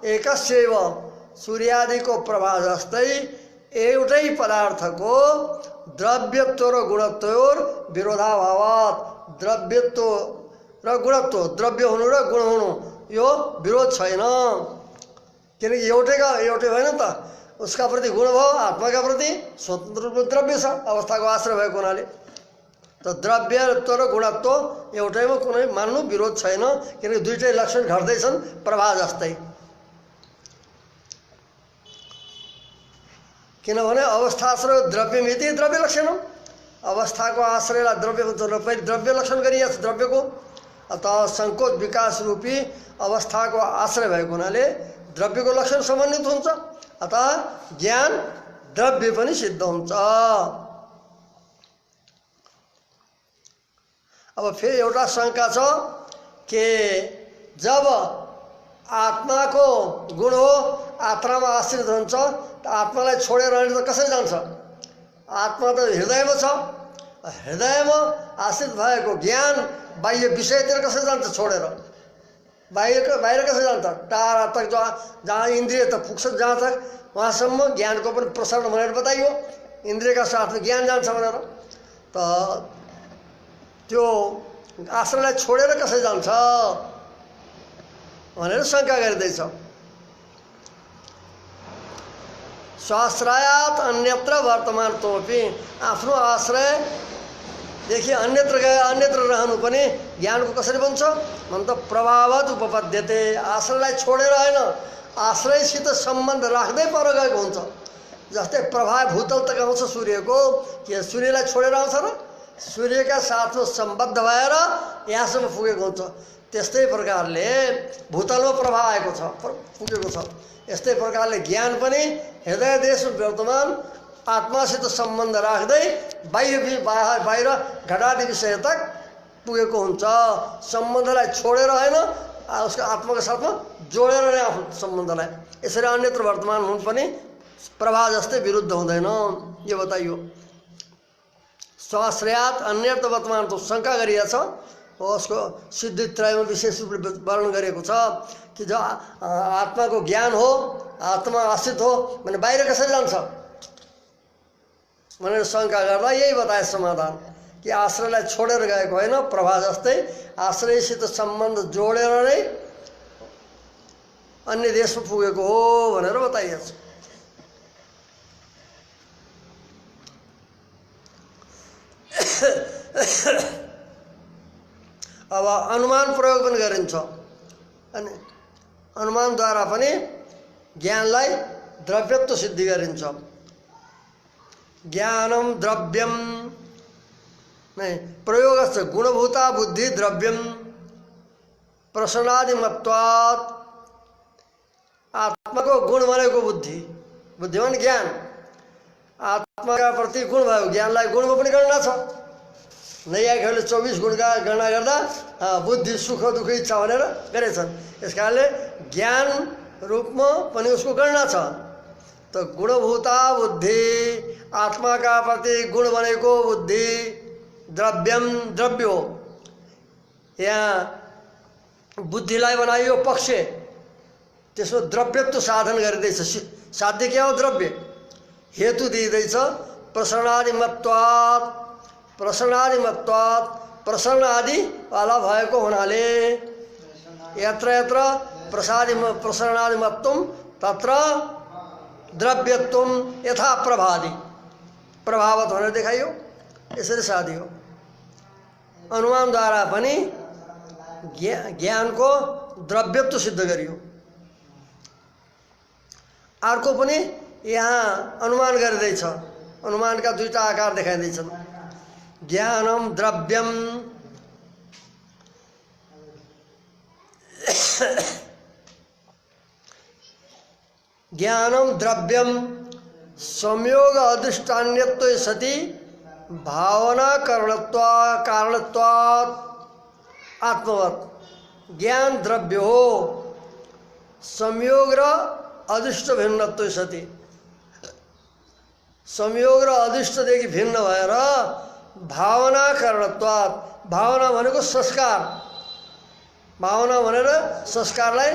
एकस्यैव, सूर्यादिको प्रभा जस्तै एउटै पदार्थको द्रव्यत्व र गुणत्व विरोधाभावात, द्रव्यत्व र गुणत्व, द्रव्य हुनु र गुण हुनु यो विरोध छैन। किनकि एउटै होइन त, उसका प्रति गुण भयो, आत्माका प्रति स्वतन्त्र रूपमा द्रव्य छ अवस्थाको आश्रय भएको हुनाले। त द्रव्यत्व र गुणत्व एउटैमा कुनै मान्नु विरोध छैन, किनकि दुईटै लक्षण घट्दैछन् प्रभा जस्तै। किनभने अवस्थाश्रय द्रव्यमिति द्रव्य लक्षण, अवस्थाको आश्रयलाई द्रव्य हुन्छ, पहिले द्रव्य लक्षण गरिएको छ द्रव्यको। अतः सङ्कोच विकास रूपी अवस्थाको आश्रय भएको हुनाले द्रव्यको लक्षण समन्वित हुन्छ। अतः ज्ञान द्रव्य पनि सिद्ध हुन्छ। अब फेरि एउटा शङ्का छ कि जब आत्माको गुण हो, आत्मामा आश्रित हुन्छ, त आत्मालाई छोडेर रहने त कसरी जान्छ? आत्मा त हृदयमा छ, हृदयमा आश्रित भएको ज्ञान बाह्य विषयतिर कसरी जान्छ छोडेर? बाहिर कसरी जान्छ? टाढा तक जहाँ इन्द्रिय त पुग्छ, जहाँ तक वहाँसम्म ज्ञानको पनि प्रसारण भनेर बताइयो, इन्द्रियका साथमा ज्ञान जान्छ भनेर। त त्यो आश्रयलाई छोडेर कसरी जान्छ भनेर शङ्का गरिँदैछ। स्वाश्रयात अन्यत्र वर्तमानत्वमपि, आफ्नो आश्रयदेखि अन्यत्र रहनु पनि ज्ञानको कसरी बन्छ भन्छ? प्रभावत उपपद्यते, आश्रयलाई छोडेर होइन, आश्रयसित सम्बन्ध राख्दै पर गएको हुन्छ। जस्तै प्रभा भूतल तक आउँछ सूर्यको, के सूर्यलाई छोडेर आउँछ र? सूर्यका साथमा सम्बद्ध भएर यहाँसम्म पुगेको हुन्छ। त्यस्तै प्रकारले भूतलमा प्रभाव आएको छ, पुगेको छ। यस्तै प्रकारले ज्ञान पनि हृदय देश वर्तमान आत्मासित सम्बन्ध राख्दै बाहिर घटादि विषय तक पुगेको हुन्छ। सम्बन्धलाई छोडेर होइन, उसको आत्माको साथमा जोडेर नै आफ्नो सम्बन्धलाई। यसरी अन्यत्र वर्तमान हुनु पनि प्रभा जस्तै विरुद्ध हुँदैन, यो बताइयो। स्वाश्रयात अन्यत्र वर्तमान त शङ्का गरिएको छ, उसको सिद्धित्रयमा विशेष रूपले वर्णन गरेको छ कि जो आत्माको ज्ञान हो, आत्मा आश्रित हो भने बाहिर कसरी जान्छ भनेर शङ्का गर्दा यही बताए समाधान कि आश्रयलाई छोडेर गएको होइन, प्रभा जस्तै आश्रयसित सम्बन्ध जोडेर नै अन्य देशमा पुगेको हो भनेर बताइएको छ। अब अनुमान प्रयोग पनि गरिन्छ, अनि अनुमानद्वारा पनि ज्ञानलाई द्रव्यत्व सिद्धि गरिन्छ। ज्ञानम द्रव्यम नै प्रयोगश्च गुणभूता बुद्धि द्रव्यम प्रसन्नादिमत्वात्, आत्माको गुण भनेको बुद्धि, बुद्धिमान ज्ञान, आत्माका प्रति गुण भयो, ज्ञानलाई गुणमा पनि गणना छ। नैयायिकहरूले 24 गुणका गणना गर्दा बुद्धि सुख दुःख इच्छा भनेर गरेछन्। यस कारणले ज्ञान रूपमा पनि उसको गणना छ। त गुणभूता बुद्धि, आत्माका प्रति गुण भनेको बुद्धि, द्रव्यम द्रव्य हो। यहाँ बुद्धिलाई बनाइयो पक्ष, त्यसमा द्रव्यत्व साधन गरिँदैछ। साध्य क्या हो? द्रव्य। हेतु दिइँदैछ प्रसन्नादिमत्वात्, प्रसन्नादिमत्वात्, प्रसन्न आदिवाला भएको हुनाले यत्र यत्र प्रसन्नादिमत्वं तत्र द्रव्यत्वं यथा प्रभादि, प्रभावत भनेर देखाइयो। यसरी साधियो। अनुमानद्वारा पनि ज्ञानको द्रव्यत्व सिद्ध गरियो। अर्को पनि यहाँ अनुमान गरिँदैछ। अनुमानका दुईटा आकार देखाइँदैछन्। ज्ञानम द्रव्यम ज्ञानम द्रव्यम संयोग अधिष्ठान्यत्व सति भावना कारणत्वात् आत्मवत्। ज्ञान द्रव्य हो, संयोग र अधिष्ट भिन्नत्व सति। संयोग र अधिष्टदेखि भिन्न भएर भावना कारणत्वात्, भावना भनेको संस्कार, भावना भनेर संस्कारलाई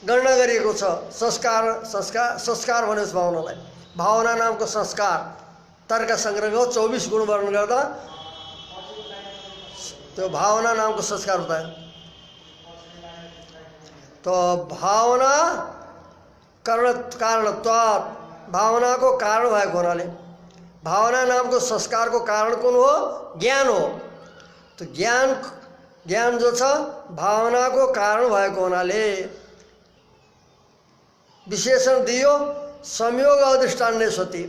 गणना गरिएको छ। संस्कार भनेको भावनालाई, भावना नामको संस्कार तर्क संग्रहको 24 गुण वर्णन गर्दा त्यो भावना नामको संस्कार बतायो। तो भावना कारणत्वात्, भावनाको कारण भएको हुनाले, भावना नामको संस्कारको कारण कुन हो? ज्ञान हो। तो ज्ञान जो छ भावनाको कारण भएको हुनाले विशेषण दियो संयोग अधिष्ठान्य सति।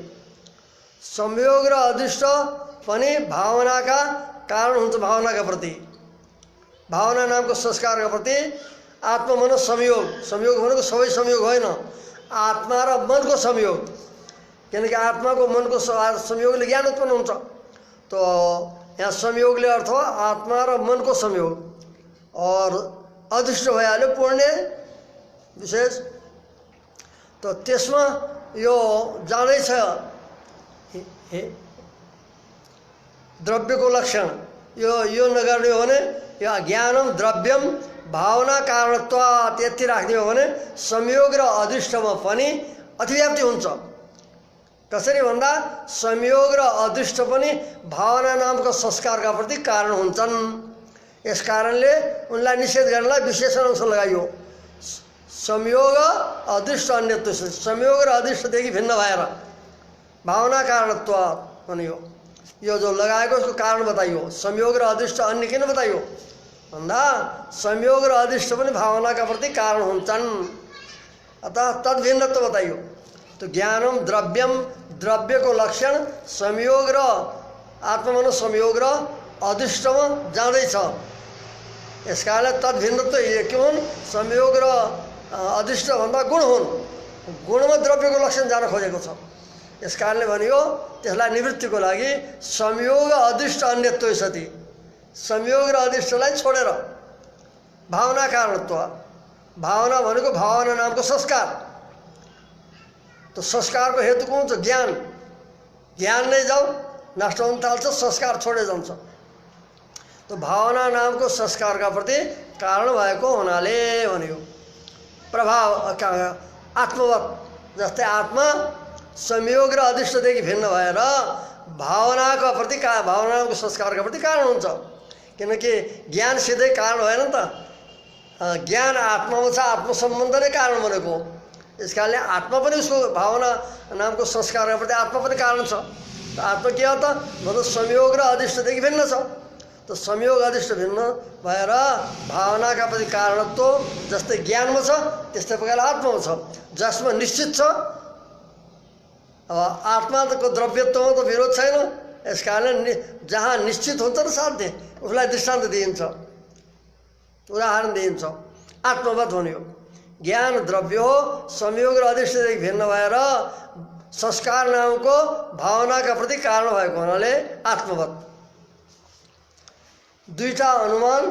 संयोग र अधिष्ट पनि भावनाका कारण हुन्छ। भावनाका प्रति, भावना नामको संस्कारका प्रति आत्मा मन संयोग, संयोग भनेको सबै संयोग होइन, आत्मा र मनको संयोग। किनकि आत्माको मनको संयोगले ज्ञान उत्पन्न हुन्छ। तो यहाँ संयोगले अर्थ हो आत्मा र मनको संयोग, और अधिष्ट भइहाल्यो पुण्य विशेष। तो त्यसमा यो जाँदैछ द्रव्यको लक्षण। यो नगर्ने हो भने यो ज्ञानम द्रव्यम भावना कारणत्वात् यति राख्ने हो भने संयोग र अधिष्टमा पनि अतिव्याप्ति हुन्छ। कसरी भन्दा संयोग र अधिष्ट पनि भावना नामको संस्कारका प्रति कारण हुन्छन्। यस कारणले उनलाई निषेध गर्नलाई विशेषण अंश लगाइयो। संयोग अधिष्ट अन्यत्व, संयोग र अधिष्टदेखि भिन्न भएर भावना कारणत्वात् भनियो। यो जो लगाएको उसको कारण बताइयो। संयोग र अधिष्ट अन्य किन बताइयो भन्दा संयोग र अधिष्ट पनि भावनाका प्रति कारण हुन्छन्, अतः तद्भिन्नत्व बताइयो। तो ज्ञानम द्रव्यम, द्रव्यको लक्षण संयोग र आत्मा संयोग र अधिष्टमा जाँदैछ। यस कारणले तद्भिन्नत्व के हुन्? संयोग र अधिष्ट भन्दा गुण हुन्। गुणमा द्रव्यको लक्षण जान खोजेको छ। यस कारणले भनियो त्यसलाई निवृत्तिको लागि संयोग अधिष्ट अन्यत्व सति। संयोग र अधिष्टलाई छोडेर भावना कारणत्व, भावना भनेको भावना नामको संस्कार। तो संस्कारको हेतु कुन छ? ज्ञान। ज्ञान नै जाऊ नष्ट हुन थाल्छ, संस्कार छोडे जान्छ। तो भावना नामको संस्कारका प्रति कारण भएको हुनाले भनियो। प्रभाव आत्मवत्, जस्तै आत्मा संयोग र अधिष्टदेखि भिन्न भएर भावनाका प्रति, भावना नामको संस्कारका प्रति कारण हुन्छ। किनकि ज्ञान सिधै कारण भएन नि त। ज्ञान आत्मामा छ, आत्मसम्बन्ध नै कारण बनेको। यस कारणले आत्मा पनि उसको भावना नामको संस्कारका प्रति आत्मा पनि कारण छ। त आत्मा के हो त मतलब संयोग र अधिष्टदेखि भिन्न छ। तो संयोग अधिष्ट भिन्न भएर भावनाका प्रति कारणत्व जस्तै ज्ञानमा छ त्यस्तै प्रकारले आत्मामा छ, जसमा निश्चित छ। अब आत्माको द्रव्यत्वमा त विरोध छैन। यस कारणले जहाँ निश्चित हुन्छ र साध्य उसलाई दृष्टान्त दिइन्छ, उदाहरण दिइन्छ। आत्मवत् भनियो। ज्ञान द्रव्य हो, संयोग र अधिष्टदेखि भिन्न भएर संस्कार नामको भावनाका प्रति कारण भएको हुनाले आत्मवत्। दुईटा अनुमान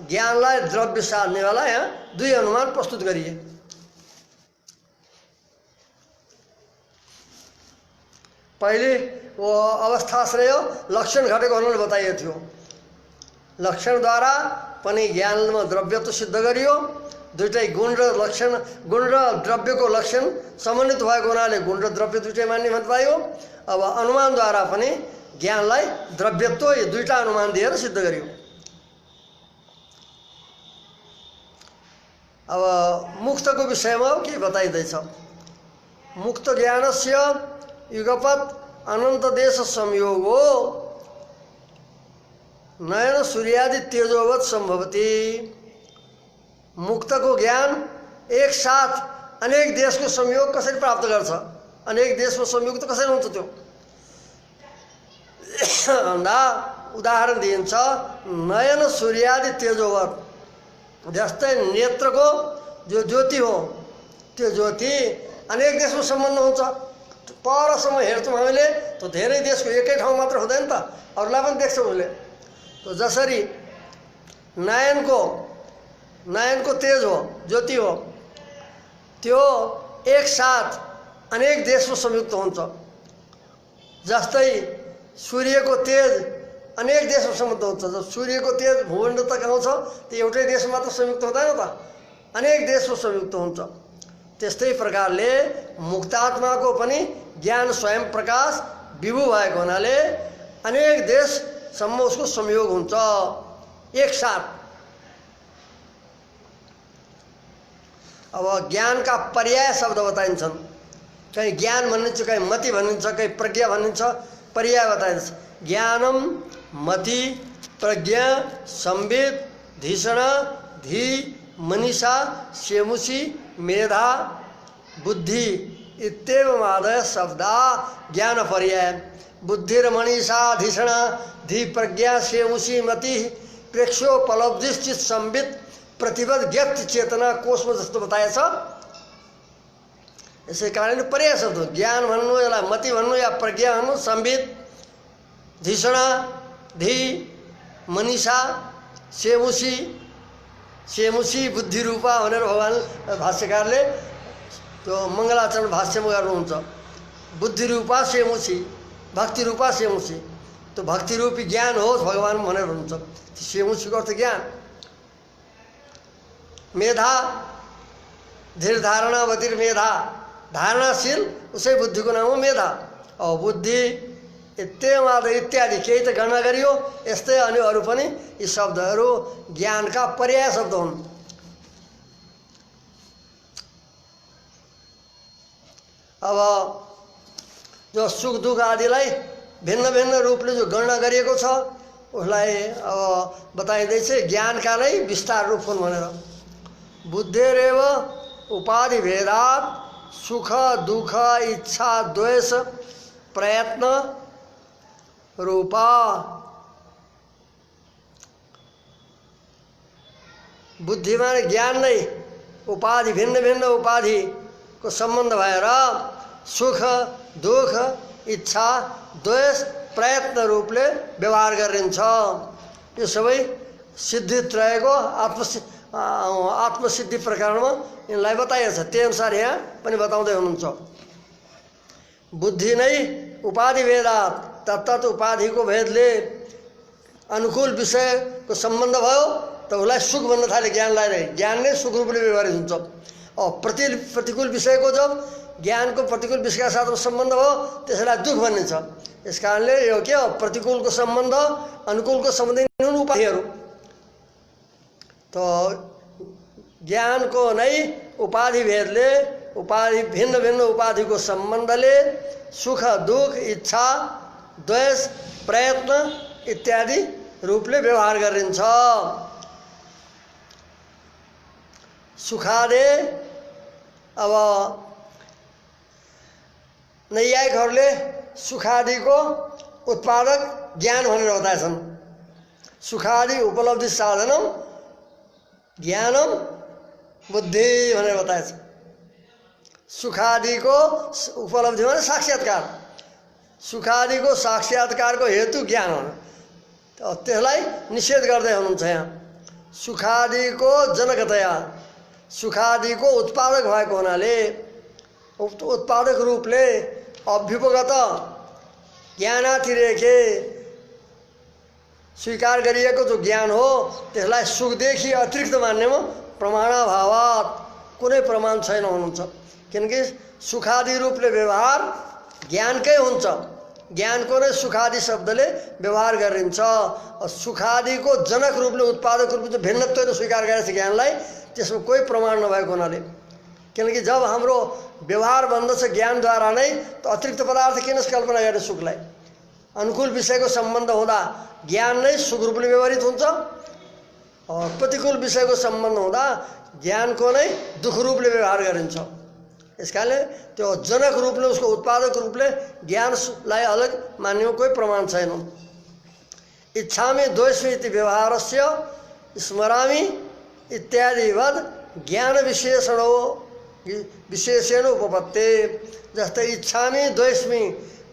ज्ञानलाई द्रव्य साध्नेवाला यहाँ दुई अनुमान प्रस्तुत गरिए। पहिले वो अवस्थाश्रय लक्षण घटेको हुनाले बताइएको थियो। लक्षणद्वारा पनि ज्ञानमा द्रव्यत्व सिद्ध गरियो। दुईटै गुण र लक्षण, गुण र द्रव्यको लक्षण समन्वित भएको हुनाले गुण र द्रव्य दुईटै मान्ने बताइयो। अब अनुमानद्वारा पनि ज्ञानलाई द्रव्यत्व यो दुईटा अनुमान दिएर सिद्ध गरियो। अब मुक्तको विषयमा के बताइँदैछ? मुक्त ज्ञानस्य युगपत् अनन्त देश संयोग हो। नयन सूर्यादि तेजोवत सम्भवती। मुक्तको ज्ञान एक साथ अनेक देशको संयोग कसरी प्राप्त गर्छ, अनेक देशको संयोग त कसरी हुन्छ त्यो भन्दा उदाहरण दिइन्छ। नयन सूर्यादि तेजोवत, जस्तै नेत्रको जो ज्योति हो त्यो ज्योति अनेक देशको सम्बन्ध हुन्छ। परसम्म हेर्छौँ हामीले त धेरै देशको एकै ठाउँ मात्र हुँदैन त, अरूलाई पनि देख्छौँ उसले। तो जसरी नयनको तेज हो, ज्योति हो, त्यो एक साथ अनेक देशमा संयुक्त हुन्छ। जस्तै सूर्यको तेज अनेक देशमा संयुक्त हुन्छ। जब सूर्यको तेज भूमण्ड तक आउँछ त्यो एउटै देशमा मात्र संयुक्त हुँदैन त, अनेक देशमा संयुक्त हुन्छ। त्यस्तै प्रकारले मुक्तात्माको पनि ज्ञान स्वयं प्रकाश विभु भएको हुनाले अनेक देशसम्म उसको संयोग हुन्छ एक साथ। अब ज्ञान का पर्याय शब्द बताइन्छन्। कहीं ज्ञान भनिन्छ, कहीं मति भनिन्छ, कहीं प्रज्ञा भनिन्छ, पर्याय बताइन्छ। ज्ञानम, मति, प्रज्ञा, संवित, धीषण, धी, मनीषा, सेमुषी, मेधा, बुद्धि इत्येवमादय शब्दा ज्ञान पर्याय। बुद्धिर मनीषा धीषण धी प्रज्ञा सेमुषी मति प्रेक्षोपलब्धिश्चित संवित प्रतिबद्ध व्यक्त चेतना कोषमा जस्तो बताएछ। यसै कारणले पर्याय शब्द ज्ञान भन्नु, यसलाई मति भन्नु या प्रज्ञा भन्नु, संवित, धीषण, धी, मनीषा, सेमुषी, सेमुषी बुद्धि रूपा भनेर भगवान भाष्यकारले त्यो मङ्गलाचरण भाष्यमा गर्नुहुन्छ। बुद्धि रूपा सेमुषी, भक्ति रूपा सेमुषी, तो भक्ति रूपी ज्ञान होस् भगवान भनेर हुनुहुन्छ। सेमुषीको अर्थ ज्ञान। मेधा, धीर धारणावतिर मेधा, धारणाशील उसै बुद्धिको नाम हो मेधा। और बुद्धि इत्येमाद इत्यादि केही त गणना गरियो, यस्तै अनि अरू पनि यी शब्दहरू ज्ञानका पर्याय शब्द हुन्। अब जो सुख दुख आदिलाई भिन्न भिन्न रूपले जो गणना गरिएको छ उसलाई अब बताइँदैछ ज्ञानका नै विस्तार रूप हुन् भनेर। बुद्धेरेव उपाधि भेदात सुख दुख इच्छा द्वेष प्रयत्न रूपा। बुद्धिमान ज्ञान नै उपाधि भिन्न भिन्न उपाधिको सम्बन्ध भएर सुख दुख इच्छा द्वेष प्रयत्न रूपले व्यवहार गरिन्छ। यो सबै सिद्धित्रयको आत्मसिद्धि प्रकरणमा यिनलाई बताइएको छ। त्यही अनुसार यहाँ पनि बताउँदै हुनुहुन्छ। बुद्धि नै उपाधि भेदात, तत्त उपाधिको भेदले अनुकूल विषयको सम्बन्ध भयो त उसलाई सुख भन्न थाले। ज्ञानलाई नै ज्ञान नै सुख रूपले व्यवहारित हुन्छ। और प्रतिकूल विषयको जब ज्ञानको प्रतिकूल विषयका साथमा सम्बन्ध भयो त्यसलाई दुख भनिन्छ। यस कारणले यो के हो, प्रतिकूलको सम्बन्ध अनुकूलको सम्बन्ध हुन् उपाधिहरू। तो ज्ञानको नै उपाधि भेदले उपाधि भिन्न भिन्न उपाधिको सम्बन्धले सुख दुख इच्छा द्वेष प्रयत्न इत्यादि रूपले व्यवहार गरिन्छ। सुखादे अब नैयायिकहरूले सुखादिको उत्पादक ज्ञान भनेर बताएछन्। सुखादि उपलब्धि साधनम ज्ञानम बुद्धि भनेर बताएछ। सुखादिको उपलब्धि भने साक्षात्कार, सुखादिको साक्षात्कारको हेतु ज्ञान हो। त्यसलाई निषेध गर्दै हुनुहुन्छ यहाँ। सुखादिको जनकतया, सुखादिको उत्पादक भएको हुनाले उत्पादक रूपले अभ्युपगत ज्ञानातिरेके स्वीकार गरिएको जो ज्ञान हो त्यसलाई सुखदेखि अतिरिक्त मान्नेमा प्रमाणाभावात कुनै प्रमाण छैन हुनुहुन्छ। किनकि सुखादि रूपले व्यवहार ज्ञानकै हुन्छ। ज्ञानको नै सुखादि शब्दले व्यवहार गरिन्छ। सुखादिको जनक रूपले उत्पादक रूपले भिन्नत्व स्वीकार गरेको छ ज्ञानलाई, त्यसमा कोही प्रमाण नभएको हुनाले। किनकि जब हाम्रो व्यवहार बन्दछ ज्ञानद्वारा नै त अतिरिक्त पदार्थ किन कल्पना गर्ने सुखलाई। अनुकूल विषयको सम्बन्ध हुँदा ज्ञान नै सुख रूपले व्यवहारित हुन्छ, प्रतिकूल विषयको सम्बन्ध हुँदा ज्ञानको नै दुख रूपले व्यवहार गरिन्छ। यसकारणले त्यो जनक रूपले, उसको उत्पादक रूपले ज्ञानलाई अलग मान्ने कोही प्रमाण छैन। इच्छामि द्वेष्मि इति व्यवहारस्य स्मरामि इत्यादिवद ज्ञान विशेषण उपपत्ति। जस्तै इच्छामि द्वेष्मि,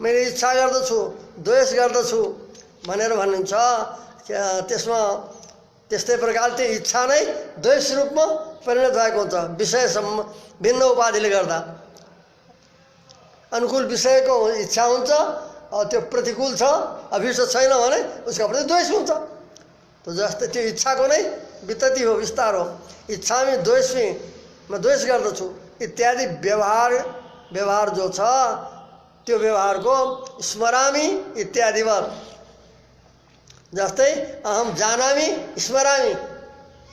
मैले इच्छा गर्दछु द्वेष गर्दछु भनेर भनिन्छ, त्यसमा त्यस्तै प्रकारले त्यो इच्छा नै द्वेष रूपमा परिणत भएको हुन्छ विषयसम्म भिन्न उपाधिले गर्दा। अनुकूल विषयको इच्छा हुन्छ, त्यो प्रतिकूल छ, अभिष्ट छैन भने उसको प्रति द्वेष हुन्छ। तो जस्तै त्यो इच्छाको नै वितति हो, विस्तार हो। इच्छामि द्वेष्मि, म द्वेष गर्दछु इत्यादि व्यवहार जो छ त्यो व्यवहारको स्मरामि इत्यादिवत। जस्तै अहम जानामि स्मरामि,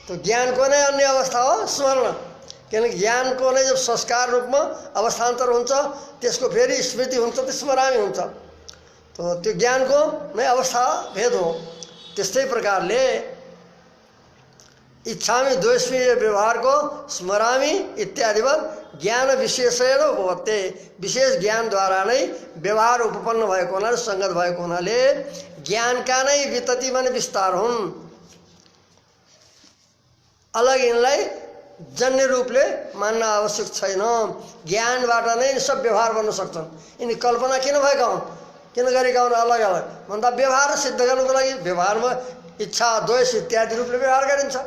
तो ज्ञानको नै अन्य अवस्था हो स्मरण, किनकि ज्ञानको नै जब संस्कार रूपमा अवस्थान्तर हुन्छ त्यसको फेरि स्मृति हुन्छ, त्यो स्मरामि हुन्छ। तो त्यो ज्ञानको नै अवस्था भेद हो। त्यस्तै प्रकारले इच्छामि द्वेष्मि व्यवहारको स्मरामि इत्यादिवत ज्ञान विशेषण उपपत्ति, विशेष ज्ञानद्वारा नै व्यवहार उपपन्न भएको हुनाले, सङ्गत भएको हुनाले ज्ञानका नै वितति माने विस्तार हुन्। अलग यिनलाई जन्य रूपले मान्न आवश्यक छैन। ज्ञानबाट नै सब व्यवहार बन्न सक्छन्। यिनी कल्पना किन भएका हुन्, किन गरेका हुन् अलग अलग भन्दा व्यवहार सिद्ध गर्नको लागि व्यवहारमा इच्छा द्वेष इत्यादि रूपले व्यवहार गरिन्छ।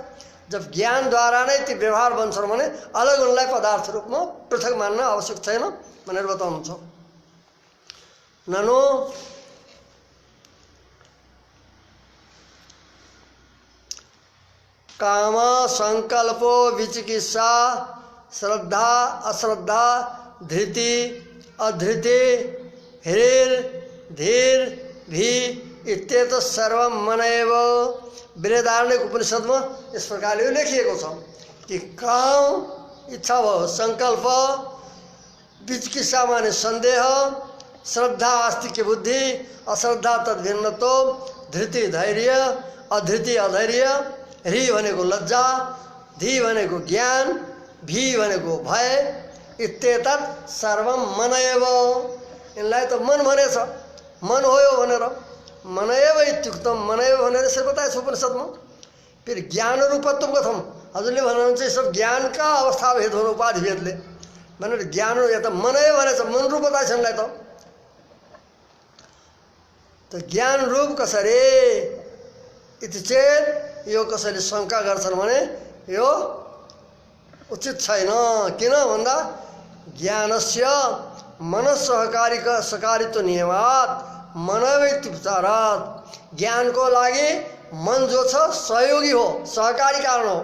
जब ज्ञानद्वारा नै ती व्यवहार बन्छन् भने अलग उनलाई पदार्थ रूपमा पृथक मान्न आवश्यक छैन भनेर बताउनुहुन्छ। ननु काम संकल्पो विचिकित्सा श्रद्धा अश्रद्धा धृति अधृति ह्रीर धीर भी इत्येत सर्वम मन एव। बृहदारण्यक उपनिषद में इस प्रकार लेखिएको छ कि काम इच्छा भयो, संकल्प, विचिकित्सा माने संदेह, श्रद्धा आस्तिक्य बुद्धि, अश्रद्धा तद्भिन्नतो, धृति धैर्य, अधृति अधैर्य, ह्री भनेको लज्जा, धी भनेको ज्ञान, भी भनेको भय, इत्येतत् सर्वम मन एव। इनलाई त मन भनेछ, मन हो यो भनेर मन एव इत्युक्तम, मन एव भनेर यसरी बताएछ उपनिषदमा। फिर ज्ञान रूपत्व कथम, हजुरले भन्नुहुन्छ सब ज्ञानका अवस्था भेद हुनु उपाधि भेदले भनेर ज्ञान या त मन एव भनेछ, मन रूप बताएछ इनलाई त ज्ञान रूप कसरी इति चेत यो कसैले शङ्का गर्छन् भने यो उचित छैन। किन भन्दा ज्ञानस्य मनसहकारित्व नियमात् मनोविचारात्, ज्ञानको लागि मन जो छ सहयोगी हो, सहकारी कारण हो।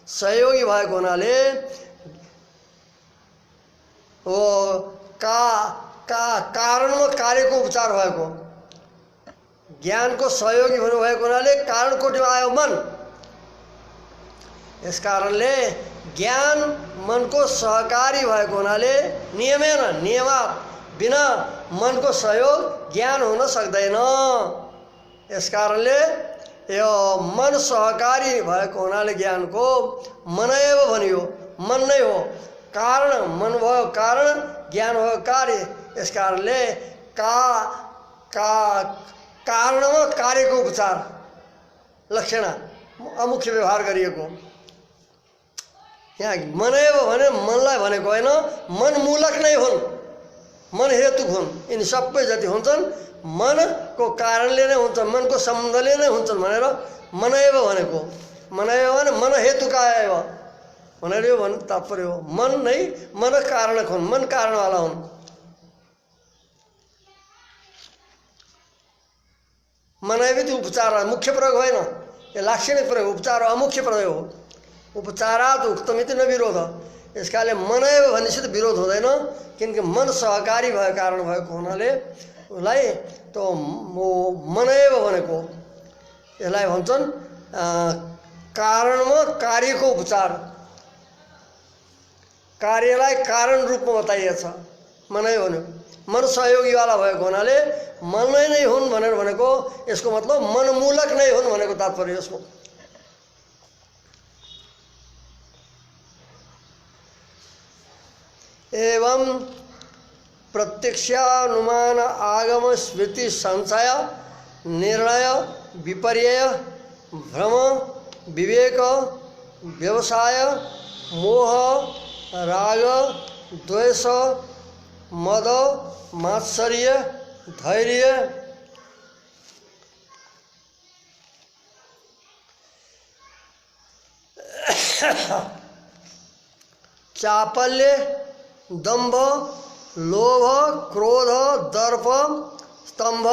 सहयोगी भएको हुनाले वो कारणमा कार्यको उपचार भएको, ज्ञानको सहयोगी भएको हुनाले कारण कोटिमा आयो मन। यस कारणले ज्ञान मनको सहकारी भएको हुनाले नियमेन नियमात् बिना मनको सहयोग ज्ञान हुन सक्दैन। यस कारणले यो मन सहकारी भएको हुनाले ज्ञानको मन एव भनियो, मन नै हो कारण, मन भयो कारण, ज्ञान भयो कार्य। यस कारणले कारणमा कार्यको उपचार लक्षण अमुख्य व्यवहार गरिएको। यहाँ मन एव भने मनलाई भनेको होइन, मन मूलक नै हुन्, मन हेतुक हुन्। यिनी सबै जति हुन्छन् मनको कारणले नै हुन्छ, मनको सम्बन्धले नै हुन्छन् भनेर मन एव भनेको। मन एव भने मन हेतुका एव भनेर यो भन्नु तात्पर्य हो। मन नै मन कारणक हुन्, मन कारणवाला हुन्। मन एव उपचार मुख्य प्रयोग होइन, यो लाक्षणिक प्रयोग, उपचार अमुख्य प्रयोग हो। उपचारात् उक्तमिति न विरोध। यस कारणले मन एव भनेपछि त विरोध हुँदैन, किनकि मन सहकारी भएको कारण भएको हुनाले उसलाई त मन एव भनेको। यसलाई भन्छन् कारणमा कार्यको उपचार, कार्यलाई कारण रूपमा बताइएछ। मनै भन्यो। मन सहयोगीवाला भएको हुनाले मनै नै हुन् भनेर भनेको यसको मतलब मनमूलक नै हुन् भनेको तात्पर्य यसको। एवं प्रत्यक्षानुमान आगम स्मृति संशय निर्णय विपर्यय भ्रम विवेक व्यवसाय मोह राग द्वेष मद मात्सर्य धैर्य चापल्य दंभ लोभ क्रोध दर्प स्तंभ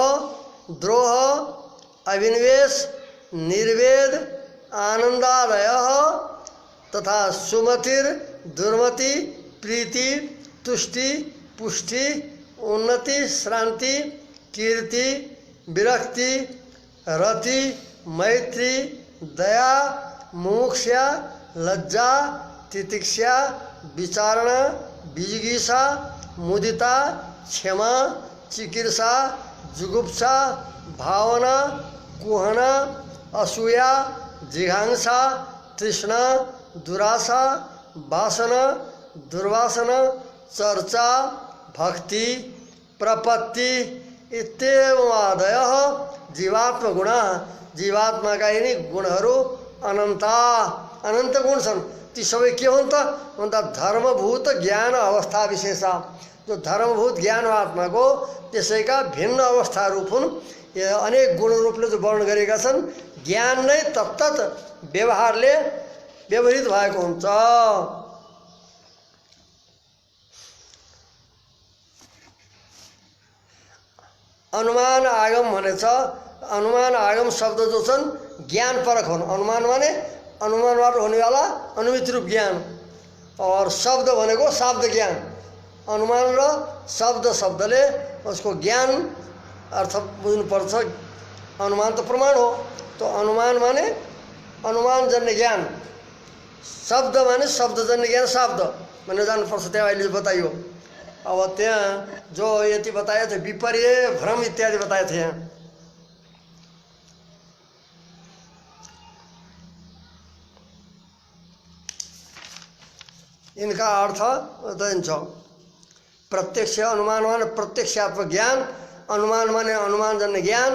द्रोह अभिनिवेश निर्वेद आनंदालय तथा सुमतिर दुर्मति प्रीति तुष्टि पुष्टि उन्नति श्रांति कीर्ति विरक्ति रति मैत्री दया मुमुक्षा लज्जा तितिक्षा विचारणा विजिगीषा मुदिता क्षमा चिकीर्षा जुगुप्सा भावना कुहना असूया जिघांसा तृष्णा दुराशा वासना दुर्वासना चर्चा भक्ति प्रपत्ति इत्येवमादय जीवात्म गुणा जीवात्माका यिनी गुणहरू अनन्ता अनन्त गुण छन्। ती सबै के हुन् त भन्दा धर्मभूत ज्ञान अवस्था विशेषा। जो धर्मभूत ज्ञान हो आत्माको त्यसैका भिन्न अवस्था रूप हुन्। यो अनेक गुण रूपले जो वर्णन गरेका छन् ज्ञान नै तत्तत व्यवहारले व्यवहित भएको हुन्छ। अनुमान आगम भनेछ। अनुमान आगम शब्द जो छन् ज्ञान परक हुन्। अनुमान माने अनुमानबाट हुनेवाला अनुमित रूप ज्ञान और शब्द भनेको शाब्द ज्ञान। अनुमान र शब्द शब्दले उसको ज्ञान अर्थ बुझ्नुपर्छ। अनुमान तो प्रमाण हो, तो अनुमान माने अनुमानजन्य ज्ञान, शब्द माने शब्दजन्य ज्ञान। शब्द मैंने जानुपर्छ, त्यहाँ अहिले बताइयो। अब त्यहाँ जो यति बताए थे विपर्य भ्रम इत्यादि बताए थे यहाँ। इनका अर्थ बताइन्छ। प्रत्यक्ष अनुमान माने प्रत्यक्षात्मक ज्ञान, अनुमान माने अनुमानजन्य ज्ञान,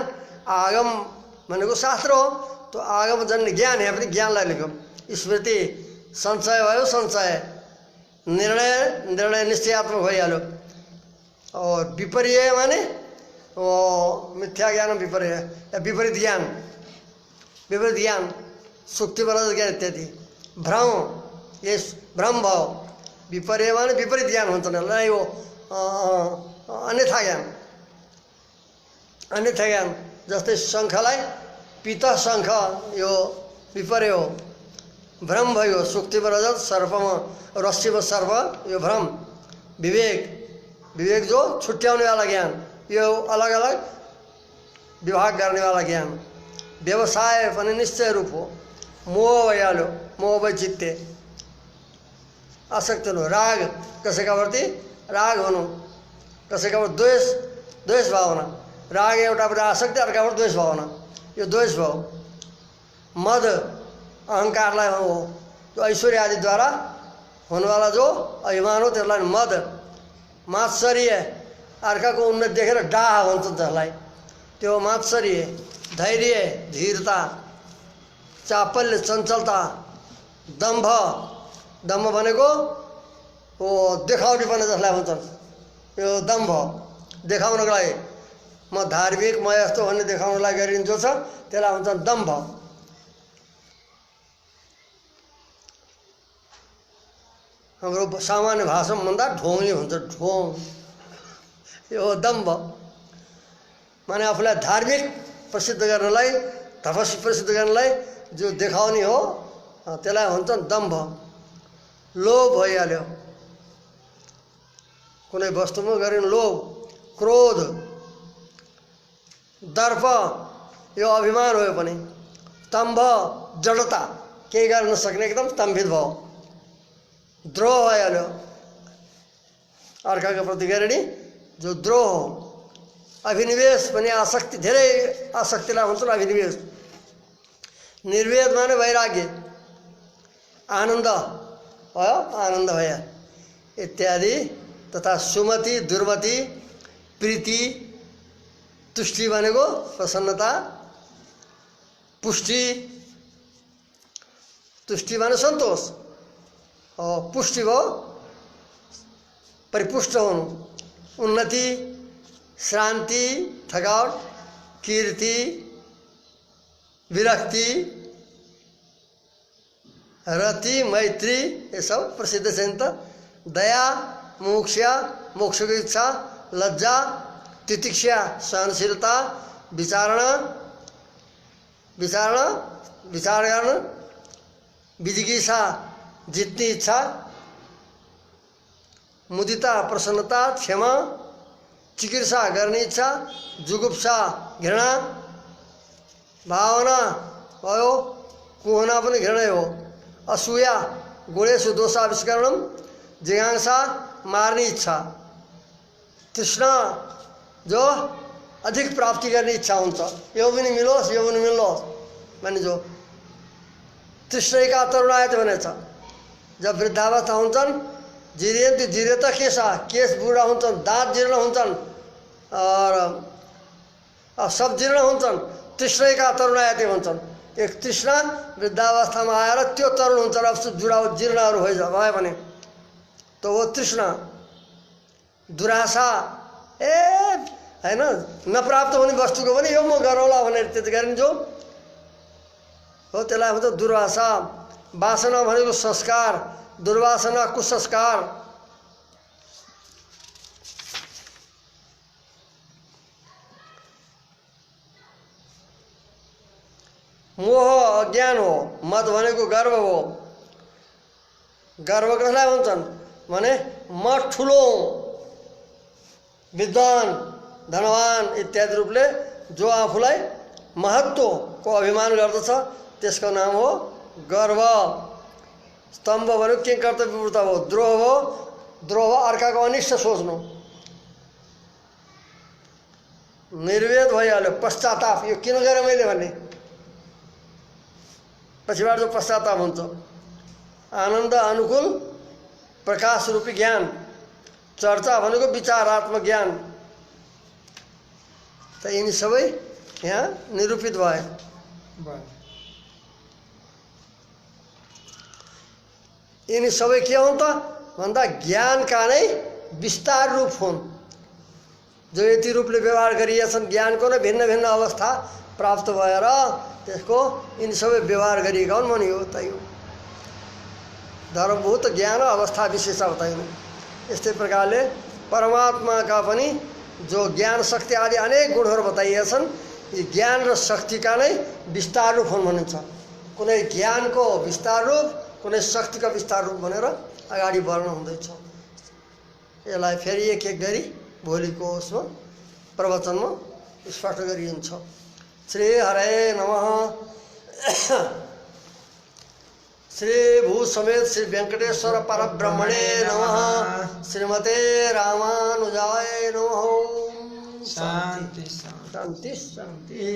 आगम भनेको शास्त्र हो। तो आगमजन्य ज्ञान यहाँ पनि ज्ञानलाई लेख्यो। स्मृति संशय भयो, संशय निर्णय निर्णय निश्चयात्मक भइहाल्यो। और विपर्य माने मिथ्या ज्ञान विपर्य या विपरीत ज्ञान, विपरीत ज्ञान सुक्तिवरद ज्ञान इत्यादि। भ्रम ये भ्रम भाव। विपर्य माने विपरीत ज्ञान हुन्छ नै हो, अन्यथा ज्ञान। अन्यथा ज्ञान जस्तै शङ्खलाई पित शङ्ख यो विपर्य हो, भ्रम भयो। सुक्तिमा रजत सर्पमा रस्सीमा सर्प यो भ्रम। विवेक विवेक जो छुट्याउने वाला ज्ञान, यो अलग अलग विभाग गर्ने वाला ज्ञान। व्यवसाय पनि निश्चय रूप हो। मोह भइहाल्यो, मोह भई चित्ते आसक्त हुनु। राग कसैका प्रति राग हुनु, कसैका प्रति द्वेष द्वेष भावना। राग एउटापट्टि आसक्ति, अर्कापट्टि द्वेष भावना, यो द्वेष भाव। मद अहङ्कारलाई हो, जो ऐश्वर्य आदिद्वारा हुनेवाला जो अभिमान हो त्यसलाई मद। मात्सर्य अर्काको उन्नति देखेर डाह भन्छ जसलाई, त्यो मात्सर्य। धैर्य धीरता। चापल्य चञ्चलता। दम्भ दम्भ भनेको हो देखाउनेपना जसलाई भन्छन्, यो दम्भ देखाउनको लागि। म धार्मिक म यस्तो भन्ने देखाउनको लागि गरिन्छ छ, त्यसलाई भन्छन् दम्भ। हाम्रो सामान्य भाषामा भन्दा ढोङ्गी भन्छ, ढोङ। यो दम्भ माने आफूलाई धार्मिक प्रसिद्ध गर्नलाई, तपस्वी प्रसिद्ध गर्नलाई जो देखाउने हो त्यसलाई भन्छन् दम्भ। लोभ भइहाल्यो, कुनै वस्तुमा गरिने लोभ। क्रोध दर्प यो अभिमान हो पनि। स्तम्भ जडता, केही गर्न नसक्ने एकदम स्तम्भित भयो। द्रोह भइहाल्यो, अर्काको प्रति गर्ने जो द्रोह हो। अभिनिवेश पनि आसक्ति, धेरै आसक्तिलाई भन्छन् अभिनिवेश। निर्वेद माने वैराग्य, आनन्द भयो, आनन्द भयो इत्यादि। तथा सुमति, दुर्मति, प्रीति, तुष्टि भनेको प्रसन्नता, पुष्टि, तुष्टि माने सन्तोष, पुष्टि भयो परिपुष्ट हुनु, उन्नति, शान्ति, थकावट, कीर्ति, विरक्ति, रति, मैत्री, ये सब प्रसिद्ध छ नि त। दया, मुमुक्षा, मोक्षको इच्छा, लज्जा, तितिक्षा, सहनशीलता, विचारणा, विचार गर्न, विजिगीषा, जित्ने इच्छा, मुदिता, प्रसन्नता, क्षमा, चिकित्सा गर्ने इच्छा, जुगुप्सा, घृणा, भावना भयो, कुहना पनि घृणै हो, असूया, गुणेषु दोषाविष्करणम, जिज्ञासा, मार्ने इच्छा, तृष्णा, जो अधिक प्राप्ति गर्ने इच्छा हुन्छ, यो पनि मिलोस् यो पनि मिलोस् भन्ने जो तृष्णैका तरुणायत भनेछ। जब वृद्धावस्था हुन्छन्, जिरेन्ति जिरेत केशा, केश बुढा हुन्छन्, दाँत जीर्ण हुन्छन् और सब जीर्ण हुन्छन्, तृष्णैका तरुणायते भन्छन्। एक तृष्णा वृद्धावस्थामा आएर त्यो तरुण हुन्छ, अब जुडा जीर्णहरू भयो भने तो वो तृष्णा। दुराशा, हैन, नप्राप्त हुने वस्तुको पनि यो म गरौँला भनेर त्यति गर्ने जो हो, त्यसलाई भन्छ दुर्वासा। वासना भनेको संस्कार, दुर्वासना कुसंस्कार। मोह अज्ञान हो, मद भनेको गर्व हो। गर्व कसलाई भन्छन् भने म ठुलो, विद्वान, धनवान इत्यादि रूपले जो आफूलाई महत्त्वको अभिमान गर्दछ त्यसको नाम हो गर्व। स्तम्भ भनेको के कर्तव्यपूर्ता हो, द्रोह हो, द्रोह अर्काको अनिष्ट सोच्नु। निर्वेद भइहाल्यो, पश्चाताप, यो किन गरेँ मैले भन्ने पछिबाट जो पश्चाताप हुन्छ। आनन्द, अनुकूल, प्रकाश रूपी ज्ञान। चर्चा भनेको विचारात्मक ज्ञान। त यिनी सबै यहाँ निरूपित भए। यिनी सबै के हुन् त भन्दा ज्ञानका नै विस्तार रूप हुन्, जो यति रूपले व्यवहार गरिएछन्। ज्ञानको नै भिन्न भिन्न अवस्था प्राप्त भएर त्यसको यिनी सबै व्यवहार गरिएका हुन् भनियो। त यो धर्मभूत ज्ञान अवस्था विशेष बताइनु। यस्तै प्रकारले परमात्माका पनि जो ज्ञान शक्ति आदि अनेक गुणहरू बताइएछन्, यी ज्ञान र शक्तिका नै विस्तार रूप हुन् भनिन्छ। कुनै ज्ञानको विस्तार रूप, कुनै शक्तिका विस्तार रूप भनेर अगाडि बढ्न हुँदैछ। यसलाई फेरि एक एक गरी भोलिको उसमा प्रवचनमा स्पष्ट गरिन्छ। श्री हरे नमः। श्री भू समेत श्री वेंकटेश्वर परब्रह्मणे नमः। श्रीमते रामानुजाय नमः। शांति शांति शांति।